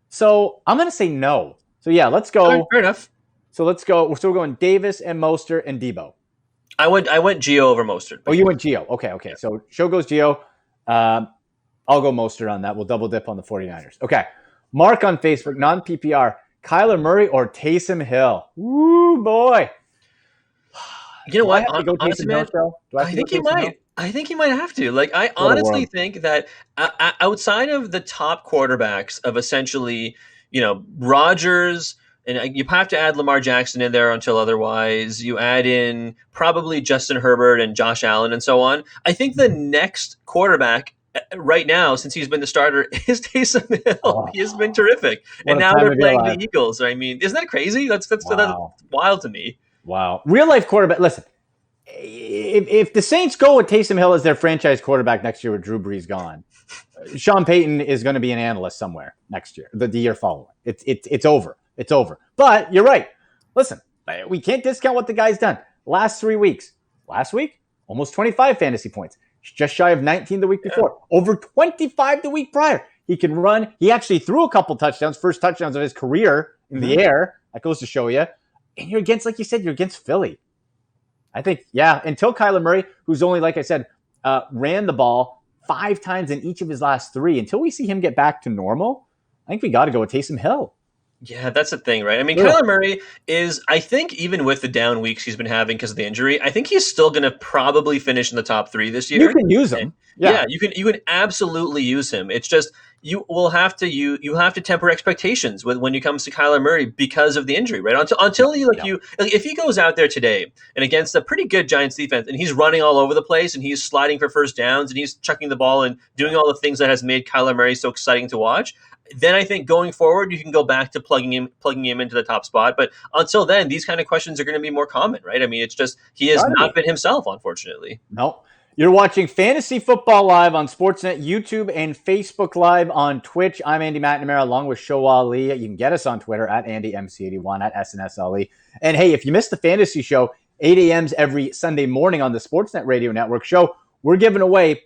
So I'm going to say no. So yeah, let's go. Right, fair enough. So let's go. So we're going Davis and Mostert and Debo. I went Gio over Mostert. Oh, you went Gio. Okay. Yeah. So show goes Gio. I'll go Mostert on that. We'll double dip on the 49ers. Okay. Mark on Facebook, non-PPR, Kyler Murray or Taysom Hill? Woo, boy. You know what? Honestly, man, I think he might. I think he might have to. Like, I honestly think that outside of the top quarterbacks of essentially, Rodgers, and you have to add Lamar Jackson in there until otherwise. You add in probably Justin Herbert and Josh Allen and so on. I think the next quarterback right now, since he's been the starter, is Taysom Hill. Oh, he has been terrific. And now they're playing the Eagles. I mean, isn't that crazy? That's wild to me. Wow. Real life quarterback. Listen, if the Saints go with Taysom Hill as their franchise quarterback next year with Drew Brees gone, Sean Payton is going to be an analyst somewhere next year, the year following. It's over. It's over. But you're right. Listen, we can't discount what the guy's done. Last 3 weeks. Last week, almost 25 fantasy points. Just shy of 19 the week before. Over 25 the week prior. He can run. He actually threw a couple touchdowns, first touchdowns of his career in the air. That goes to show you. And you're against, like you said, you're against Philly. I think, until Kyler Murray, who's only, like I said, ran the ball 5 times in each of his last 3, until we see him get back to normal, I think we got to go with Taysom Hill. Yeah, that's the thing, right? I mean, Kyler Murray is, I think, even with the down weeks he's been having because of the injury, I think he's still going to probably finish in the top 3 this year. You can use him. Yeah, you can absolutely use him. It's just you have to temper expectations when it comes to Kyler Murray because of the injury, right? Until if he goes out there today and against a pretty good Giants defense and he's running all over the place and he's sliding for first downs and he's chucking the ball and doing all the things that has made Kyler Murray so exciting to watch, then I think going forward, you can go back to plugging him into the top spot. But until then, these kind of questions are going to be more common, right? I mean, it's just he has not been himself, unfortunately. No. You're watching Fantasy Football Live on Sportsnet, YouTube, and Facebook Live on Twitch. I'm Andy McNamara along with Shoaib. You can get us on Twitter at AndyMC81, at SNSLE. And hey, if you missed the fantasy show, 8 a.m. every Sunday morning on the Sportsnet Radio Network show, we're giving away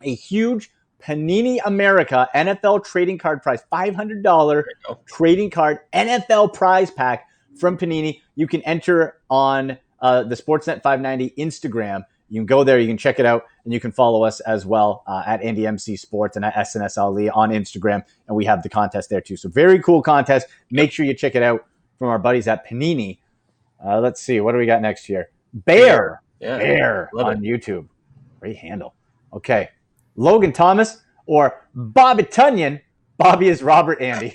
a huge Panini America NFL trading card prize, $500 trading card NFL prize pack from Panini. You can enter on the Sportsnet 590 Instagram. You can go there, you can check it out, and you can follow us as well at AndyMC Sports and at SNSLE on Instagram, and we have the contest there too. So very cool contest. Make sure you check it out from our buddies at Panini. Let's see, what do we got next here? Bear on YouTube. Great handle. Okay. Logan Thomas or Bobby Tunyon. Bobby is Robert Andy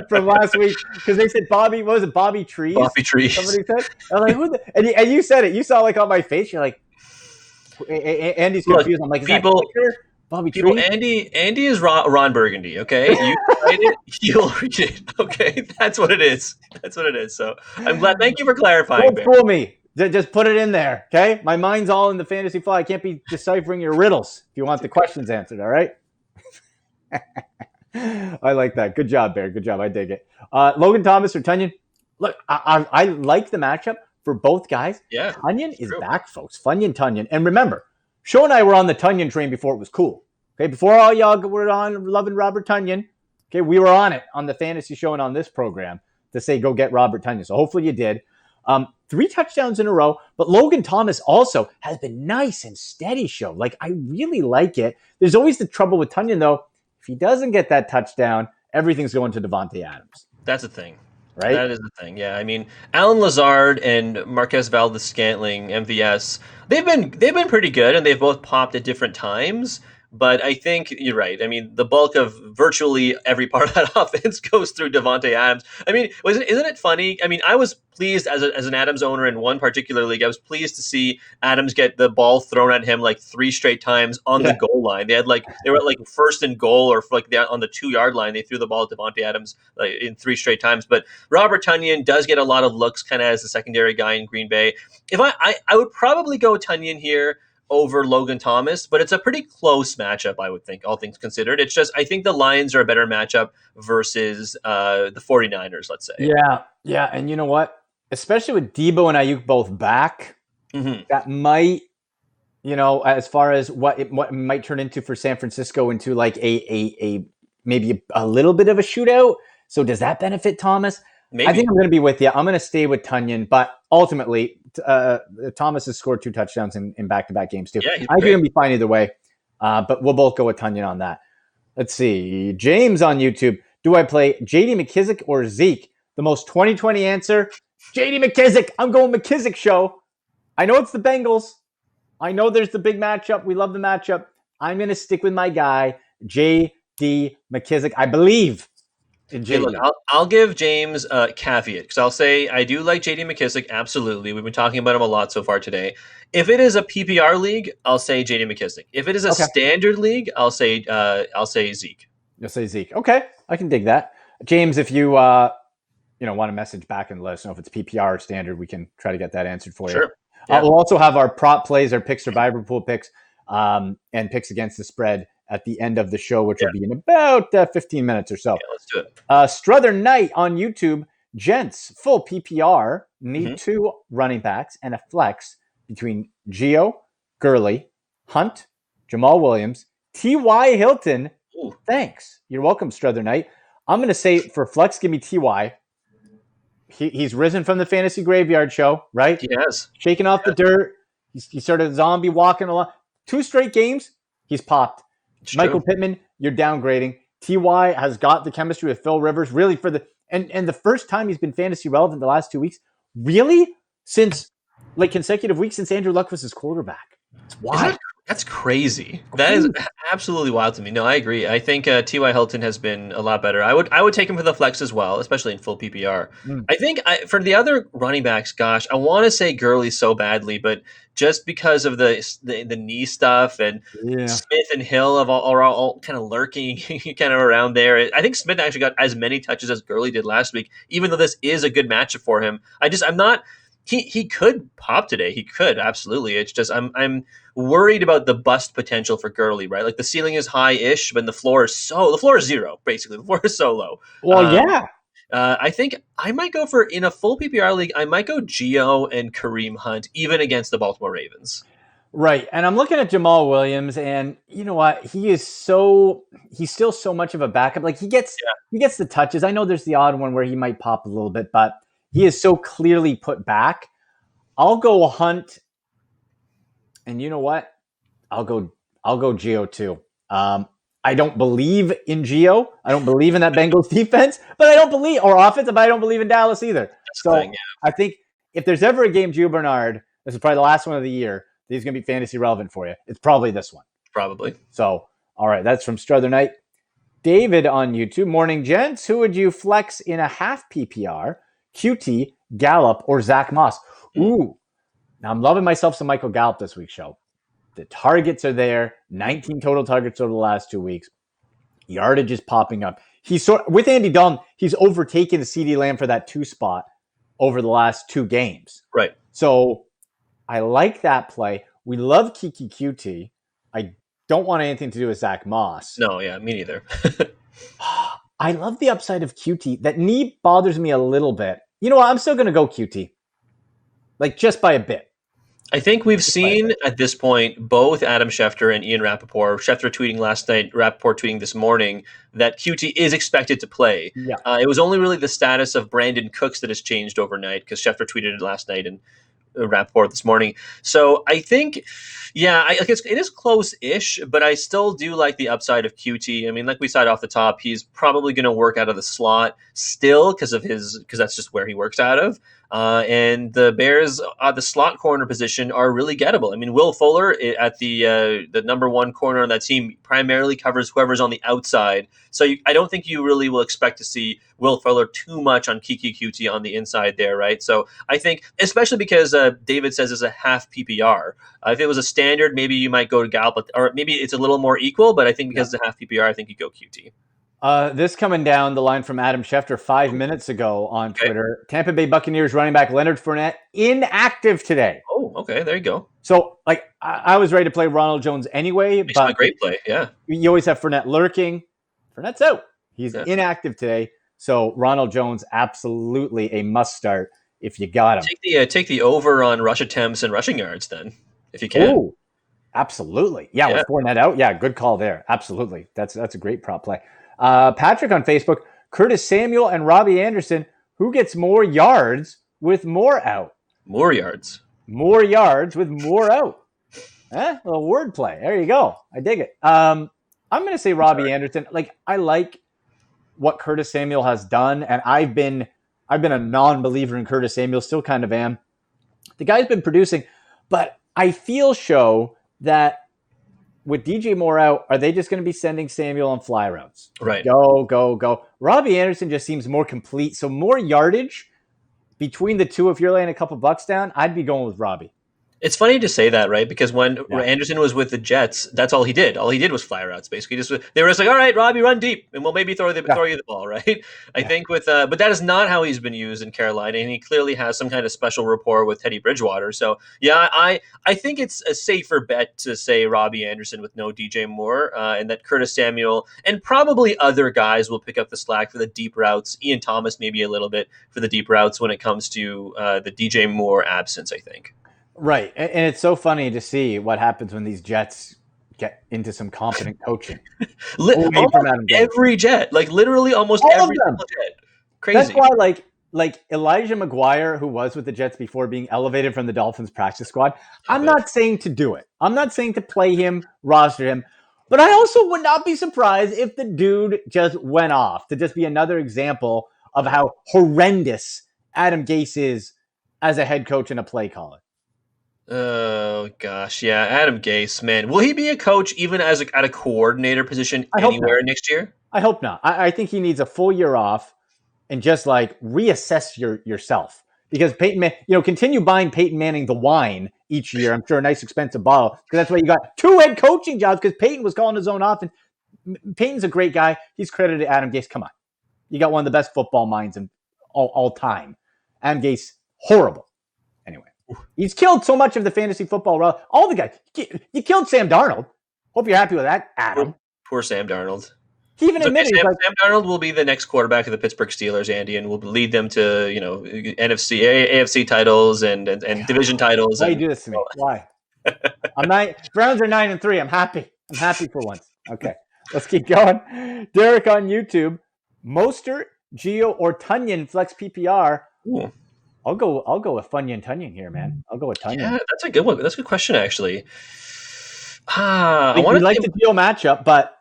from last week because they said Bobby. What was it? Bobby Trees. Bobby Trees. Somebody said. I was like, who? And you said it. You saw like on my face. You're like, Andy's confused. I'm like, is that Bobby Trees? Andy is Ron Burgundy. Okay, you write it, you'll read it. Okay, that's what it is. That's what it is. So I'm glad. Thank you for clarifying. Don't fool me. Just put it in there, okay? My mind's all in the fantasy fly. I can't be deciphering your riddles if you want the questions answered, all right? I like that. Good job, Bear. Good job. I dig it. Logan Thomas or Tunyon? Look, I like the matchup for both guys. Yeah, Tunyon is back, folks. Tunyon. And remember, Show and I were on the Tunyon train before it was cool. Okay, before all y'all were on loving Robert Tunyon, okay, we were on it on the fantasy show and on this program to say go get Robert Tunyon. So hopefully you did. 3 touchdowns in a row, but Logan Thomas also has been nice and steady show. Like, I really like it. There's always the trouble with Tunyon, though. If he doesn't get that touchdown, everything's going to Davante Adams. That's the thing. Right? That is the thing, yeah. I mean, Alan Lazard and Marquez Valdez-Scantling, MVS, they've been pretty good, and they've both popped at different times. But I think you're right. I mean, the bulk of virtually every part of that offense goes through Davante Adams. I mean, isn't it funny? I mean, I was pleased as an Adams owner in one particular league. I was pleased to see Adams get the ball thrown at him like 3 straight times on the goal line. They were at like 1st and goal or like on the 2-yard line. They threw the ball at Davante Adams in 3 straight times. But Robert Tunyon does get a lot of looks kind of as the secondary guy in Green Bay. If I would probably go Tunyon here over Logan Thomas, but it's a pretty close matchup, I would think, all things considered. It's just, I think the Lions are a better matchup versus the 49ers, let's say. Yeah. And you know what? Especially with Debo and Ayuk both back, that might, as far as what it might turn into for San Francisco into like a maybe a little bit of a shootout. So does that benefit Thomas? Maybe. I think I'm going to be with you. I'm going to stay with Tunyon, but ultimately, Thomas has scored 2 touchdowns in back-to-back games too. Yeah, I think he'll be fine either way, but we'll both go with Tunyon on that. Let's see. James on YouTube. Do I play J.D. McKissic or Zeke? The most 2020 answer, J.D. McKissic. I'm going McKissic show. I know it's the Bengals. I know there's the big matchup. We love the matchup. I'm going to stick with my guy, J.D. McKissic. I believe. Hey, look, I'll give James a caveat because I'll say I do like J.D. McKissic. Absolutely, we've been talking about him a lot so far today. If it is a PPR league, I'll say J.D. McKissic. If it is a standard league, I'll say Zeke. You'll say Zeke. Okay, I can dig that. James, if you want to message back and let us know if it's PPR or standard, we can try to get that answered for you. Sure. Yeah. We'll also have our prop plays, our pick survivor pool picks, and picks against the spread at the end of the show, which will be in about 15 minutes or so. Yeah, let's do it. Struther Knight on YouTube. Gents, full PPR, need 2 running backs and a flex between Gio, Gurley, Hunt, Jamal Williams, T.Y. Hilton. Ooh. Thanks. You're welcome, Struther Knight. I'm going to say for flex, give me T.Y. He's risen from the fantasy graveyard show, right? He has. Shaking off the dirt. He's sort of zombie walking along. 2 straight games, he's popped. It's Michael true. Pittman, you're downgrading. T.Y. has got the chemistry with Phil Rivers, really for the and the first time he's been fantasy relevant the last 2 weeks, really since consecutive weeks since Andrew Luck was his quarterback. It's wild. That's crazy. That is absolutely wild to me. No, I agree. I think T.Y. Hilton has been a lot better. I would take him for the flex as well, especially in full PPR. I think for the other running backs, gosh, I want to say Gurley so badly, but just because of the knee stuff and Smith and Hill are all kind of lurking kind of around there. I think Smith actually got as many touches as Gurley did last week, even though this is a good matchup for him. I'm not. He could pop today. He could, absolutely. It's just I'm worried about the bust potential for Gurley, right? Like the ceiling is high-ish, but the floor is 0, basically. The floor is so low. Well, yeah. I think I might go in a full PPR league, I might go Gio and Kareem Hunt, even against the Baltimore Ravens. Right. And I'm looking at Jamal Williams, and you know what? He's still so much of a backup. Like he gets the touches. I know there's the odd one where he might pop a little bit, but he is so clearly put back. I'll go Hunt, and you know what? I'll go Gio too. I don't believe in Gio. I don't believe in that Bengals defense, but I don't believe in Dallas either. I think if there's ever a game, Gio Bernard, this is probably the last one of the year, that he's going to be fantasy relevant for you. It's probably this one. Probably. So, all right, that's from Struther Knight. David on YouTube. Morning, gents. Who would you flex in a half PPR? QT, Gallup, or Zach Moss? Ooh. Now, I'm loving myself some Michael Gallup this week's show. The targets are there. 19 total targets over the last 2 weeks. Yardage is popping up. With Andy Dalton, he's overtaken CeeDee Lamb for that 2 spot over the last 2 games. Right. So I like that play. We love Kiki QT. I don't want anything to do with Zach Moss. No, yeah, me neither. I love the upside of QT. That knee bothers me a little bit. You know what? I'm still going to go QT. Just by a bit. I think we've seen at this point both Adam Schefter and Ian Rappaport. Schefter tweeting last night, Rappaport tweeting this morning that QT is expected to play. Yeah. It was only really the status of Brandon Cooks that has changed overnight because Schefter tweeted it last night and Rappaport this morning. So I think, it is close-ish, but I still do like the upside of QT. I mean, like we said off the top, he's probably going to work out of the slot still because that's just where he works out of. And the Bears at the slot corner position are really gettable. I mean, Will Fuller at the number 1 corner on that team primarily covers whoever's on the outside. So I don't think you really will expect to see Will Fuller too much on Kiki QT on the inside there, right? So I think, especially because David says it's a half PPR. If it was a standard, maybe you might go to Gallup, or maybe it's a little more equal. But I think because it's a half PPR, I think you go QT. This coming down the line from Adam Schefter 5 minutes ago on Twitter. Tampa Bay Buccaneers running back Leonard Fournette inactive today. Oh, okay. There you go. So, I was ready to play Ronald Jones anyway. But a great play, yeah. You always have Fournette lurking. Fournette's out. He's inactive today. So, Ronald Jones, absolutely a must start if you got him. Take the over on rush attempts and rushing yards then, if you can. Oh, absolutely. Yeah, with Fournette out. Yeah, good call there. Absolutely. That's a great prop play. Patrick on Facebook, Curtis Samuel and Robbie Anderson, who gets more yards with more out? More yards. More yards with more out. A little wordplay. There you go. I dig it. I'm going to say Robbie Anderson. I like what Curtis Samuel has done, and I've been a non-believer in Curtis Samuel, still kind of am. The guy's been producing, but I feel that with DJ Moore out, are they just going to be sending Samuel on fly routes? Right. Go. Robbie Anderson just seems more complete. So more yardage between the two. If you're laying a couple bucks down, I'd be going with Robbie. It's funny to say that, right? Because when Yeah. Anderson was with the Jets, that's all he did. All he did was fly routes, basically. They were just like, "All right, Robbie, run deep, and we'll maybe throw you the ball." Right? I Yeah. think but that is not how he's been used in Carolina, and he clearly has some kind of special rapport with Teddy Bridgewater. So yeah, I think it's a safer bet to say Robbie Anderson with no DJ Moore, and that Curtis Samuel and probably other guys will pick up the slack for the deep routes. Ian Thomas maybe a little bit for the deep routes when it comes to the DJ Moore absence. I think. Right. And it's so funny to see what happens when these Jets get into some competent coaching. Away from Adam Gase. Every Jet, like literally almost All of every them. single Jet. That's Crazy. why, like Elijah McGuire, who was with the Jets before being elevated from the Dolphins practice squad, I'm not saying to do it. I'm not saying to play him, roster him, but I also would not be surprised if the dude just went off to just be another example of how horrendous Adam Gase is as a head coach and a play caller. Oh gosh, yeah, Adam Gase, man, will he be a coach even as at a coordinator position I hope anywhere not. next year? I hope not. I think he needs a full year off and just like reassess yourself. Because continue buying Peyton Manning the wine each year. I'm sure a nice expensive bottle because that's why you got 2 head coaching jobs because Peyton was calling his own offense. Peyton's a great guy. He's credited Adam Gase. Come on, you got one of the best football minds in all time. Adam Gase, horrible. Anyway, he's killed so much of the fantasy football. All the guys. You killed Sam Darnold. Hope you're happy with that, Adam. Poor Sam Darnold. He even admitted Sam Darnold will be the next quarterback of the Pittsburgh Steelers, Andy, and will lead them to AFC titles and division titles. Why you do this to me? Why? Browns are 9-3. I'm happy. I'm happy for once. Okay, let's keep going. Derek on YouTube. Mostert, Gio, or Tunyon flex PPR. Ooh. I'll go with Funyon Tunyon here, man. I'll go with Tunyon. Yeah, that's a good one. That's a good question, actually. I We like the Gio matchup, but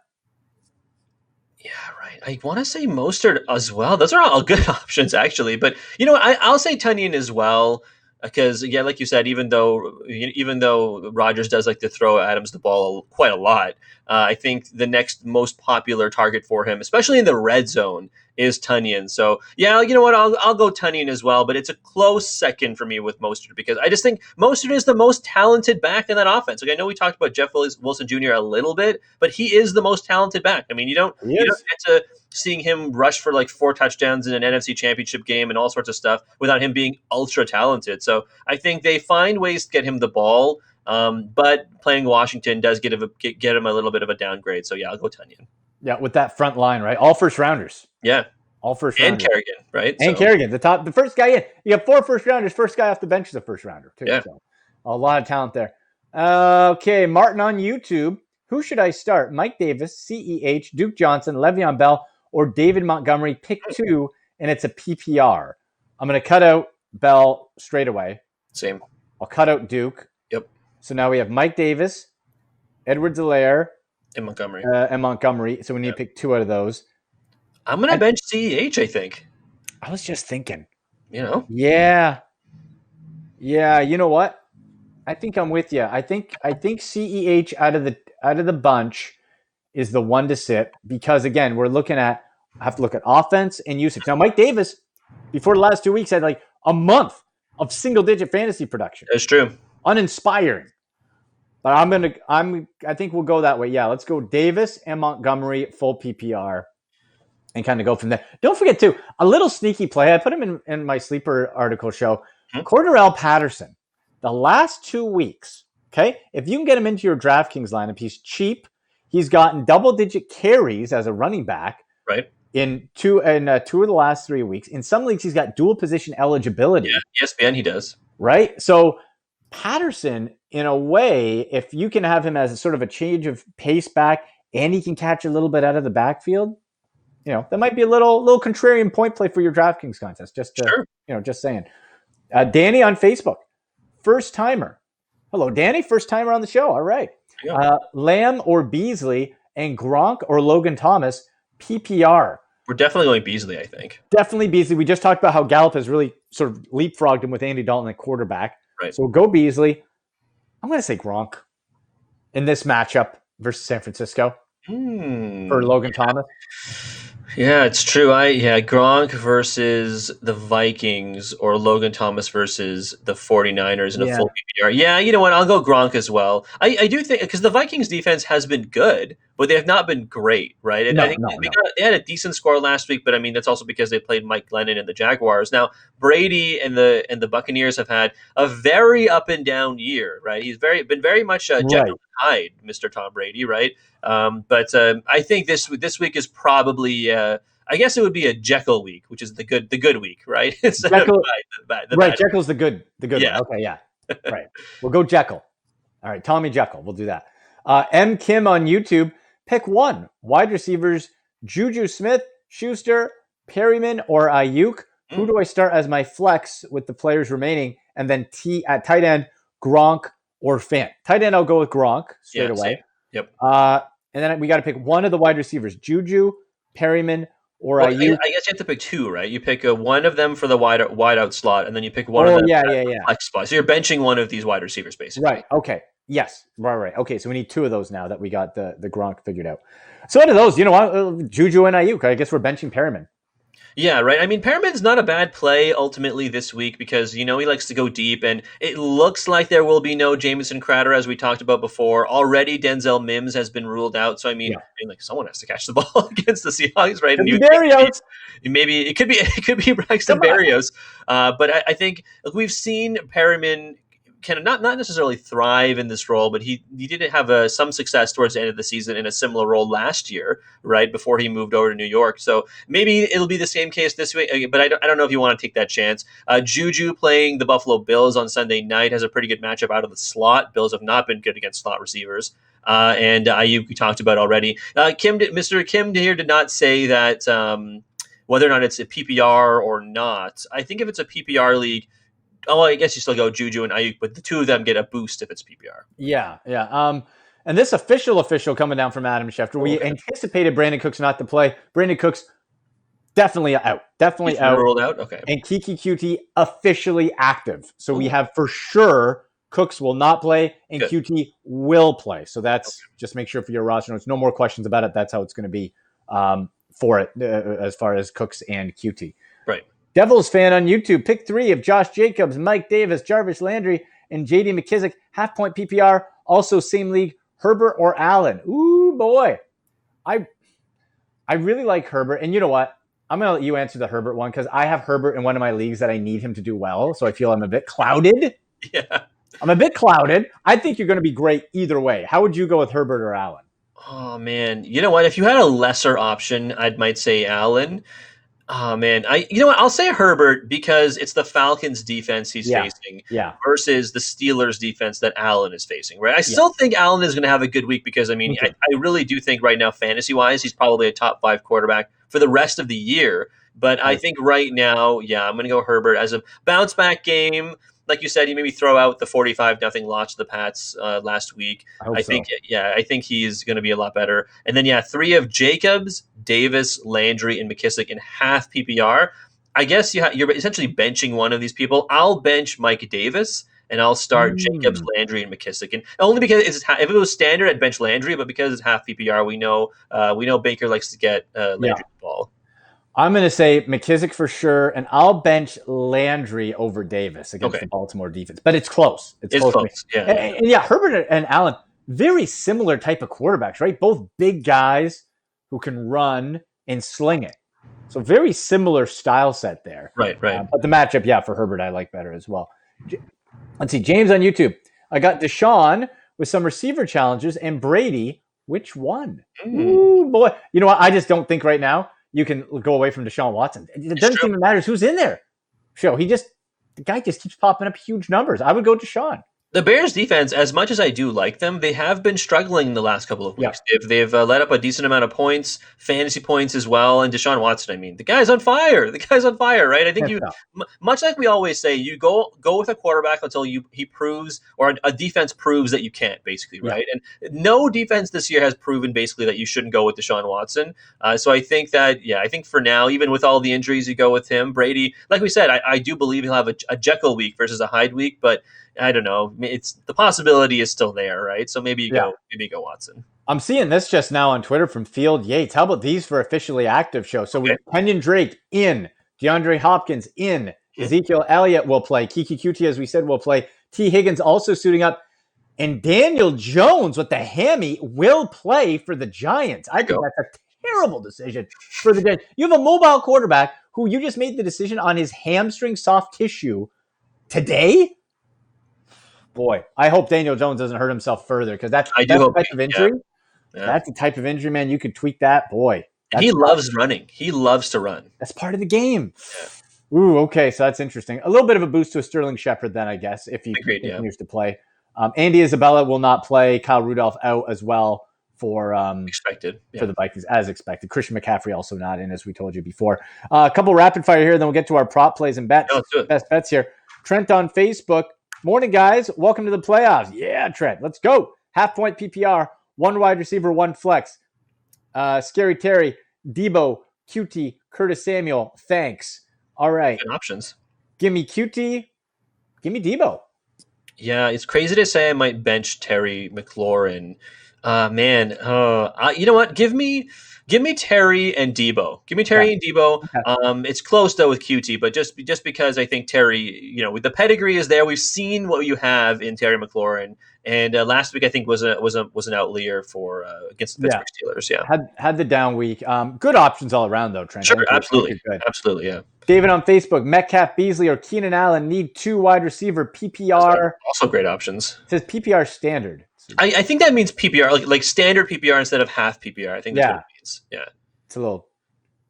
yeah, right. I want to say Mostert as well. Those are all good options, actually. But I'll say Tunyon as well because, yeah, like you said, even though Rodgers does like to throw Adams the ball quite a lot, I think the next most popular target for him, especially in the red zone, is Tunyon. So yeah, you know what? I'll go Tunyon as well, but it's a close second for me with Mostert because I just think Mostert is the most talented back in that offense. Like I know we talked about Jeff Wilson Jr. a little bit, but he is the most talented back. I mean, you don't get to seeing him rush for like 4 touchdowns in an NFC Championship game and all sorts of stuff without him being ultra talented. So I think they find ways to get him the ball. But playing Washington does get him a little bit of a downgrade. So yeah, I'll go Tunyon. Yeah, with that front line, right? All first rounders. Yeah. All first rounders. And Kerrigan, right? And Kerrigan, the first guy in. You have 4 first rounders. First guy off the bench is a first rounder, too. Yeah. So a lot of talent there. Okay, Martin on YouTube. Who should I start? Mike Davis, CEH, Duke Johnson, Le'Veon Bell, or David Montgomery? Pick 2, and it's a PPR. I'm going to cut out Bell straight away. Same. I'll cut out Duke. Yep. So now we have Mike Davis, Edwards-Helaire, and Montgomery. So we need to pick 2 out of those. I'm going to bench CEH, I think. I was just thinking. Yeah. You know what? I think I'm with you. I think CEH out of the bunch is the one to sit because again, I have to look at offense and usage. Now, Mike Davis, before the last 2 weeks, had like a month of single-digit fantasy production. That's true. Uninspiring. But I think we'll go that way. Yeah, let's go Davis and Montgomery full PPR and kind of go from there. Don't forget too, a little sneaky play. I put him in my sleeper article show. Cordarrelle Patterson. The last 2 weeks, okay? If you can get him into your DraftKings lineup, he's cheap. He's gotten double-digit carries as a running back. Right. In 2 of the last 3 weeks. In some leagues, he's got dual position eligibility. Yeah, ESPN he does. Right? So Patterson, in a way, if you can have him as a sort of a change of pace back and he can catch a little bit out of the backfield, that might be a little contrarian point play for your DraftKings contest. Just saying. Danny on Facebook, first timer. Hello, Danny, first timer on the show. All right. Lamb or Beasley and Gronk or Logan Thomas, PPR. We're definitely going Beasley, I think. Definitely Beasley. We just talked about how Gallup has really sort of leapfrogged him with Andy Dalton at quarterback. Right. So we'll go Beasley. I'm going to say Gronk in this matchup versus San Francisco for Logan Thomas. Yeah, it's true. Gronk versus the Vikings or Logan Thomas versus the 49ers in a Yeah. full PPR. Yeah, you know what? I'll go Gronk as well. I do think because the Vikings defense has been good, but they have not been great, right? And I No, think no, no. they had a decent score last week, but I mean that's also because they played Mike Glennon and the Jaguars. Now Brady and the Buccaneers have had a very up and down year, right? He's been very much Jekyll Right. and Hyde, Mr. Tom Brady, right? But I think this week is probably I guess it would be a Jekyll week, which is the good week, right? Instead of Jekyll, the right. bad. Jekyll's the good one. Yeah, Okay, yeah. Right. We'll go Jekyll. All right, Tommy Jekyll. We'll do that. M. Kim on YouTube. Pick one. Wide receivers, Juju Smith, Schuster, Perryman, or Ayuk. Who do I start as my flex with the players remaining? And then at tight end, Gronk or Fant. Tight end, I'll go with Gronk straight yeah, away. same. Yep. And then we got to pick one of the wide receivers, Juju, Perryman, or Well, Ayuk. I guess you have to pick two, right? You pick one of them for the wide out slot, and then you pick one of Oh, them yeah, for yeah, the yeah. flex spot. So you're benching one of these wide receivers, basically. Right. Okay. Yes. Right. Okay. So we need two of those now that we got the Gronk figured out. So out of those, you know what? Juju and Ayuk. I guess we're benching Perryman. Yeah, right. I mean, Perriman's not a bad play ultimately this week because he likes to go deep, and it looks like there will be no Jamison Crowder as we talked about before. Already, Denzel Mims has been ruled out, so I mean, like someone has to catch the ball against the Seahawks, right? And maybe it could be Braxton Berrios, but I think look, we've seen Perriman kind of not necessarily thrive in this role, but he did have some success towards the end of the season in a similar role last year, right before he moved over to New York. So maybe it'll be the same case this week, but I don't know if you want to take that chance. Juju playing the Buffalo Bills on Sunday night has a pretty good matchup out of the slot. Bills have not been good against slot receivers. And Ayuk we talked about already. Mr. Kim here did not say that whether or not it's a PPR or not. I think if it's a PPR league, I guess you still go Juju and Ayuk, but the two of them get a boost if it's PPR. Yeah. And this official coming down from Adam Schefter. We anticipated Brandon Cooks not to play. Brandon Cooks definitely out. Definitely out. Ruled out. Okay. And Kiki QT officially active. So we have for sure Cooks will not play and QT will play. So that's just make sure for your roster notes. No more questions about it. That's how it's going to be for it as far as Cooks and QT. Right. Devils fan on YouTube. Pick three of Josh Jacobs, Mike Davis, Jarvis Landry, and J.D. McKissick. Half point PPR. Also same league. Herbert or Allen. Ooh, boy. I really like Herbert. And you know what? I'm going to let you answer the Herbert one because I have Herbert in one of my leagues that I need him to do well. So I feel I'm a bit clouded. Yeah. I'm a bit clouded. I think you're going to be great either way. How would you go with Herbert or Allen? Oh, man. You know what? If you had a lesser option, I might say Allen. Oh, man. You know what? I'll say Herbert because it's the Falcons defense he's facing versus the Steelers defense that Allen is facing, right? I still think Allen is going to have a good week because, I mean, I really do think right now, fantasy-wise, he's probably a top 5 quarterback for the rest of the year. But I think right now, I'm going to go Herbert as a bounce-back game. Like you said, you maybe throw out the 45-0 loss to the Pats last week. I think he's going to be a lot better. And then, 3 of Jacobs, Davis, Landry, and McKissick in half PPR. I guess you're essentially benching one of these people. I'll bench Mike Davis, and I'll start Jacobs, Landry, and McKissick. And only because if it was standard, I'd bench Landry, but because it's half PPR, we know Baker likes to get Landry the ball. I'm going to say McKissick for sure, and I'll bench Landry over Davis against the Baltimore defense. But it's close. It's close. Yeah. And Herbert and Allen, very similar type of quarterbacks, right? Both big guys who can run and sling it. So very similar style set there. Right. But the matchup, for Herbert, I like better as well. Let's see. James on YouTube. I got Deshaun with some receiver challenges and Brady. Which one? Ooh, boy. You know what? I just don't think right now you can go away from Deshaun Watson. It doesn't even matter who's in there. The guy just keeps popping up huge numbers. I would go Deshaun. The Bears defense, as much as I do like them, they have been struggling the last couple of weeks. They've let up a decent amount of points, fantasy points as well. And Deshaun Watson, I mean, the guy's on fire. Right? I think much like we always say, you go with a quarterback until he proves, or a defense proves that you can't, basically, right? And no defense this year has proven basically that you shouldn't go with Deshaun Watson. So I think that, I think for now, even with all the injuries, you go with him. Brady, like we said, I do believe he'll have a Jekyll week versus a Hyde week, but I don't know. It's the possibility is still there, right? So maybe you Yeah. go Watson. I'm seeing this just now on Twitter from Field Yates. How about these for officially active show? So we Kenyon Drake in, DeAndre Hopkins in, Ezekiel Elliott will play, Kiki Kuti, as we said, will play, T. Higgins also suiting up, and Daniel Jones with the hammy will play for the Giants. I think that's a terrible decision for the Giants. You have a mobile quarterback who you just made the decision on his hamstring soft tissue today. Boy, I hope Daniel Jones doesn't hurt himself further, because that's the type of injury. Yeah. That's the type of injury, man. You could tweak that, boy. He loves running. He loves to run. That's part of the game. Yeah. Ooh, okay, so that's interesting. A little bit of a boost to a Sterling Shepard then, I guess, if he continues to play. Andy Isabella will not play. Kyle Rudolph out as well for for the Vikings, as expected. Christian McCaffrey also not in, as we told you before. A couple rapid fire here, then we'll get to our prop plays and bets. Best bets here. Trent on Facebook. Morning, guys. Welcome to the playoffs. Yeah, Trent. Let's go. Half point PPR. One wide receiver, one flex. Scary Terry, Debo, QT, Curtis Samuel. Thanks. All right. Good options. Give me QT. Give me Debo. Yeah, it's crazy to say I might bench Terry McLaurin. Man, you know what? Give me Terry and Debo. Give me Terry and Debo. Okay. It's close though with QT, but just because I think Terry, the pedigree is there. We've seen what you have in Terry McLaurin, and last week I think was an outlier for against the Pittsburgh Steelers. Yeah, had the down week. Good options all around though, Trent. Sure, absolutely, yeah. David on Facebook, Metcalf, Beasley, or Keenan Allen need 2 wide receiver PPR. Also great options. It says PPR standard. I think that means PPR, like standard PPR instead of half PPR. I think that's what it means. Yeah. It's a little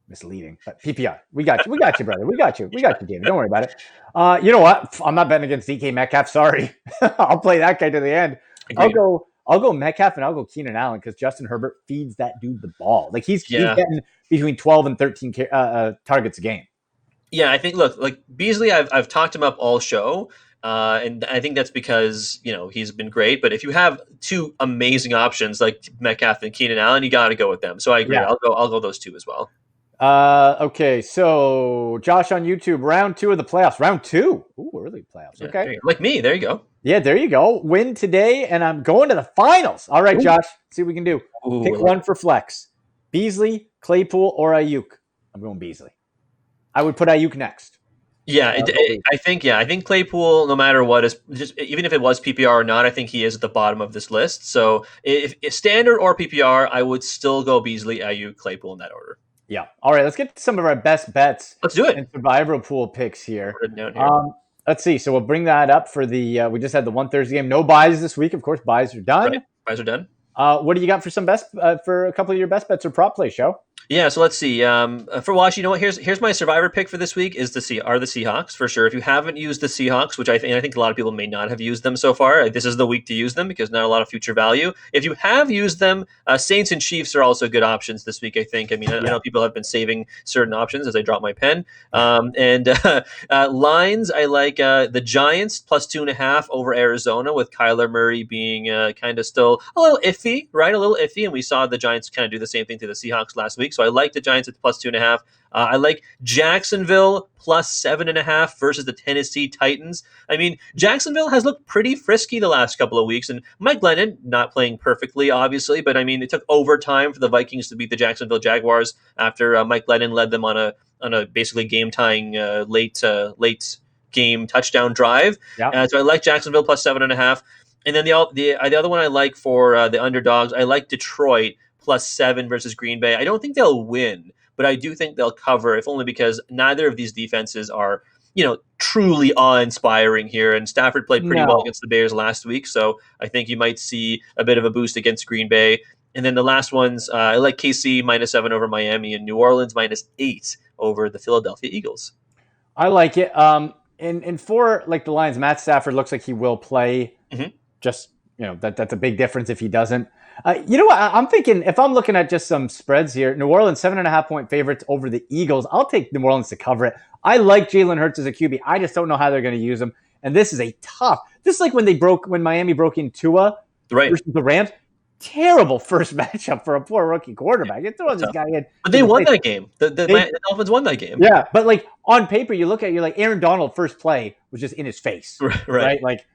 misleading, but PPR. We got you, brother. We got you, David. Don't worry about it. You know what? I'm not betting against DK Metcalf. Sorry. I'll play that guy to the end. Agreed. I'll go Metcalf and I'll go Keenan Allen, because Justin Herbert feeds that dude the ball. Like he's getting between 12 and 13 targets a game. Yeah, I think, look, like Beasley, I've talked him up all show, and I think that's because, he's been great. But if you have 2 amazing options like Metcalf and Keenan Allen, you got to go with them. So I agree. Yeah. I'll go those 2 as well. Okay, so Josh on YouTube, round 2 of the playoffs. Round 2. Ooh, early playoffs. Okay. Like me, there you go. Yeah, there you go. Win today, and I'm going to the finals. All right, Josh, see what we can do. Pick one for flex. Beasley, Claypool, or Ayuk. I'm going Beasley. I would put Ayuk next. Yeah, I think Claypool, no matter what, is just, even if it was PPR or not, I think he is at the bottom of this list. So if standard or PPR, I would still go Beasley, Ayuk, Claypool in that order. Yeah. All right, let's get to some of our best bets. Let's do it. And survivor pool picks here. Let's see. So we'll bring that up for the. We just had the 1 Thursday game. No buys this week, of course. Buys are done. Right. Buys are done. What do you got for some best for a couple of your best bets or prop play, show? Yeah, so let's see. For Wash, you know what? Here's my survivor pick for this week is the Seahawks for sure. If you haven't used the Seahawks, which I think a lot of people may not have used them so far, this is the week to use them because not a lot of future value. If you have used them, Saints and Chiefs are also good options this week, I think. I mean, I know people have been saving certain options as I drop my pen. And lines, I like the Giants plus 2.5 over Arizona, with Kyler Murray being kind of still a little iffy, right? A little iffy. And we saw the Giants kind of do the same thing to the Seahawks last week. So I like the Giants at plus 2.5. I like Jacksonville plus 7.5 versus the Tennessee Titans. I mean, Jacksonville has looked pretty frisky the last couple of weeks, and Mike Glennon not playing perfectly, obviously, but I mean, it took overtime for the Vikings to beat the Jacksonville Jaguars after Mike Glennon led them on a basically game-tying late game touchdown drive. Yeah. So I like Jacksonville plus 7.5. And then the other one I like for the underdogs, I like Detroit plus 7 versus Green Bay. I don't think they'll win, but I do think they'll cover, if only because neither of these defenses are, truly awe-inspiring here. And Stafford played pretty well against the Bears last week, so I think you might see a bit of a boost against Green Bay. And then the last ones, I like KC minus 7 over Miami and New Orleans minus 8 over the Philadelphia Eagles. I like it. And for like the Lions, Matt Stafford looks like he will play. Mm-hmm. Just, that's a big difference if he doesn't. You know what? I'm thinking if I'm looking at just some spreads here, New Orleans 7.5 point favorites over the Eagles. I'll take New Orleans to cover it. I like Jalen Hurts as a QB. I just don't know how they're going to use him. And this is this is like when Miami broke in Tua versus the Rams. Terrible first matchup for a poor rookie quarterback. You're throwing this guy in. But they won that game. The Dolphins won that game. Yeah, but like on paper, you look at it, you're like Aaron Donald first play was just in his face. Right? Like,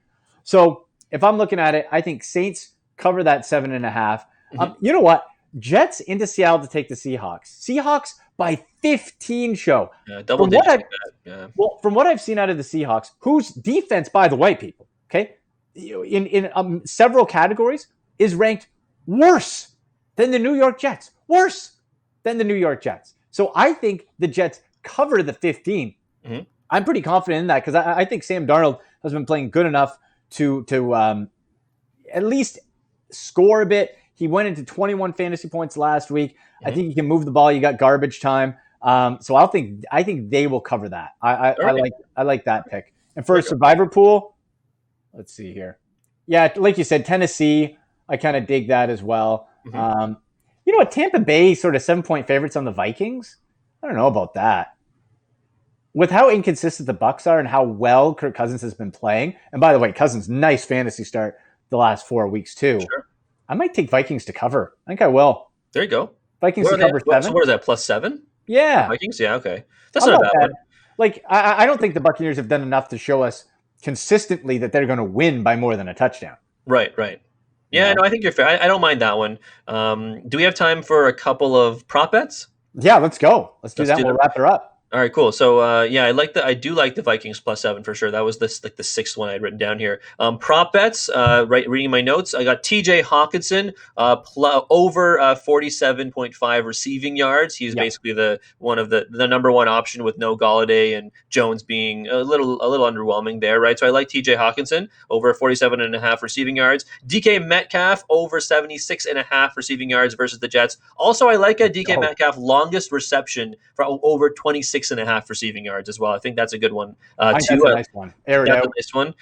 So if I'm looking at it, I think Saints cover that 7.5. Mhm. You know what? Jets into Seattle to take the Seahawks. Seahawks by 15 show. Yeah, double From what digits. Yeah. Well, from what I've seen out of the Seahawks, whose defense, by the way, people, okay, in several categories is ranked worse than the New York Jets. Worse than the New York Jets. So I think the Jets cover the 15. Mhm. I'm pretty confident in that because I think Sam Darnold has been playing good enough to at least score a bit. He went into 21 fantasy points last week. I think he can move the ball. You got garbage time. So I think they will cover that. I like that pick. And for a survivor pool, let's see here. Yeah, like you said, Tennessee. I kind of dig that as well. You know what? Tampa Bay sort of 7-point favorites on the Vikings. I don't know about that. With how inconsistent the Bucs are and how well Kirk Cousins has been playing, and by the way, Cousins nice fantasy start the last 4 weeks too. Sure. I might take Vikings to cover. I think I will. There you go. Vikings to cover 7. So what is that, +7? Yeah. Vikings? Yeah, okay. That's not a bad one. Like, I don't think the Buccaneers have done enough to show us consistently that they're going to win by more than a touchdown. Right. Yeah, no, I think you're fair. I don't mind that one. Do we have time for a couple of prop bets? Yeah, let's go. Let's do that. We'll wrap her up. All right, cool. So yeah, I do like the Vikings +7 for sure. That was the 6th one I had written down here. Prop bets. Reading my notes, I got T.J. Hawkinson over 47.5 receiving yards. He's basically the number one option with no Golladay and Jones being a little underwhelming there, right? So I like T.J. Hawkinson over 47.5 receiving yards. DK Metcalf over 76.5 receiving yards versus the Jets. Also, I like a DK Metcalf longest reception for over 26.5 receiving yards as well. I think that's a good one. That's a nice one. That's a nice one.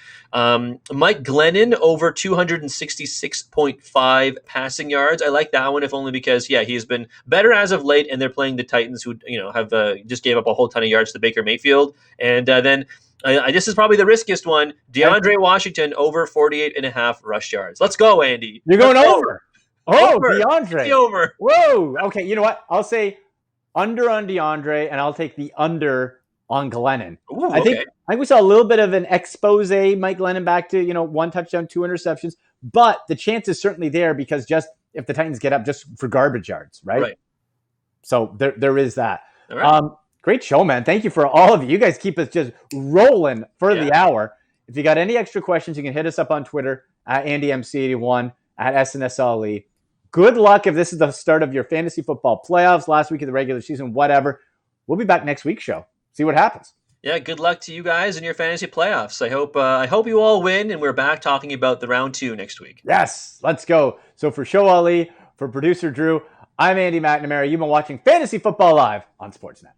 Mike Glennon over 266.5 passing yards. I like that one, if only because he's been better as of late, and they're playing the Titans, who have just gave up a whole ton of yards to Baker Mayfield. And then this is probably the riskiest one. DeAndre Washington over 48.5 rush yards. Let's go, Andy. You're going over. Oh, over. DeAndre. Over. Whoa. Okay, you know what? I'll say under on DeAndre, and I'll take the under on Glennon. Ooh, I think we saw a little bit of an expose, Mike Glennon back to 1 touchdown, 2 interceptions, but the chance is certainly there because just if the Titans get up just for garbage yards, right? So there is that. All right. Great show, man. Thank you for all of you. You guys keep us just rolling for the hour. If you got any extra questions, you can hit us up on Twitter at AndyMC81 at SNSLE. Good luck if this is the start of your fantasy football playoffs, last week of the regular season, whatever. We'll be back next week's show. See what happens. Yeah, good luck to you guys in your fantasy playoffs. I hope you all win, and we're back talking about the round 2 next week. Yes, let's go. So for Shoaib, for producer Drew, I'm Andy McNamara. You've been watching Fantasy Football Live on Sportsnet.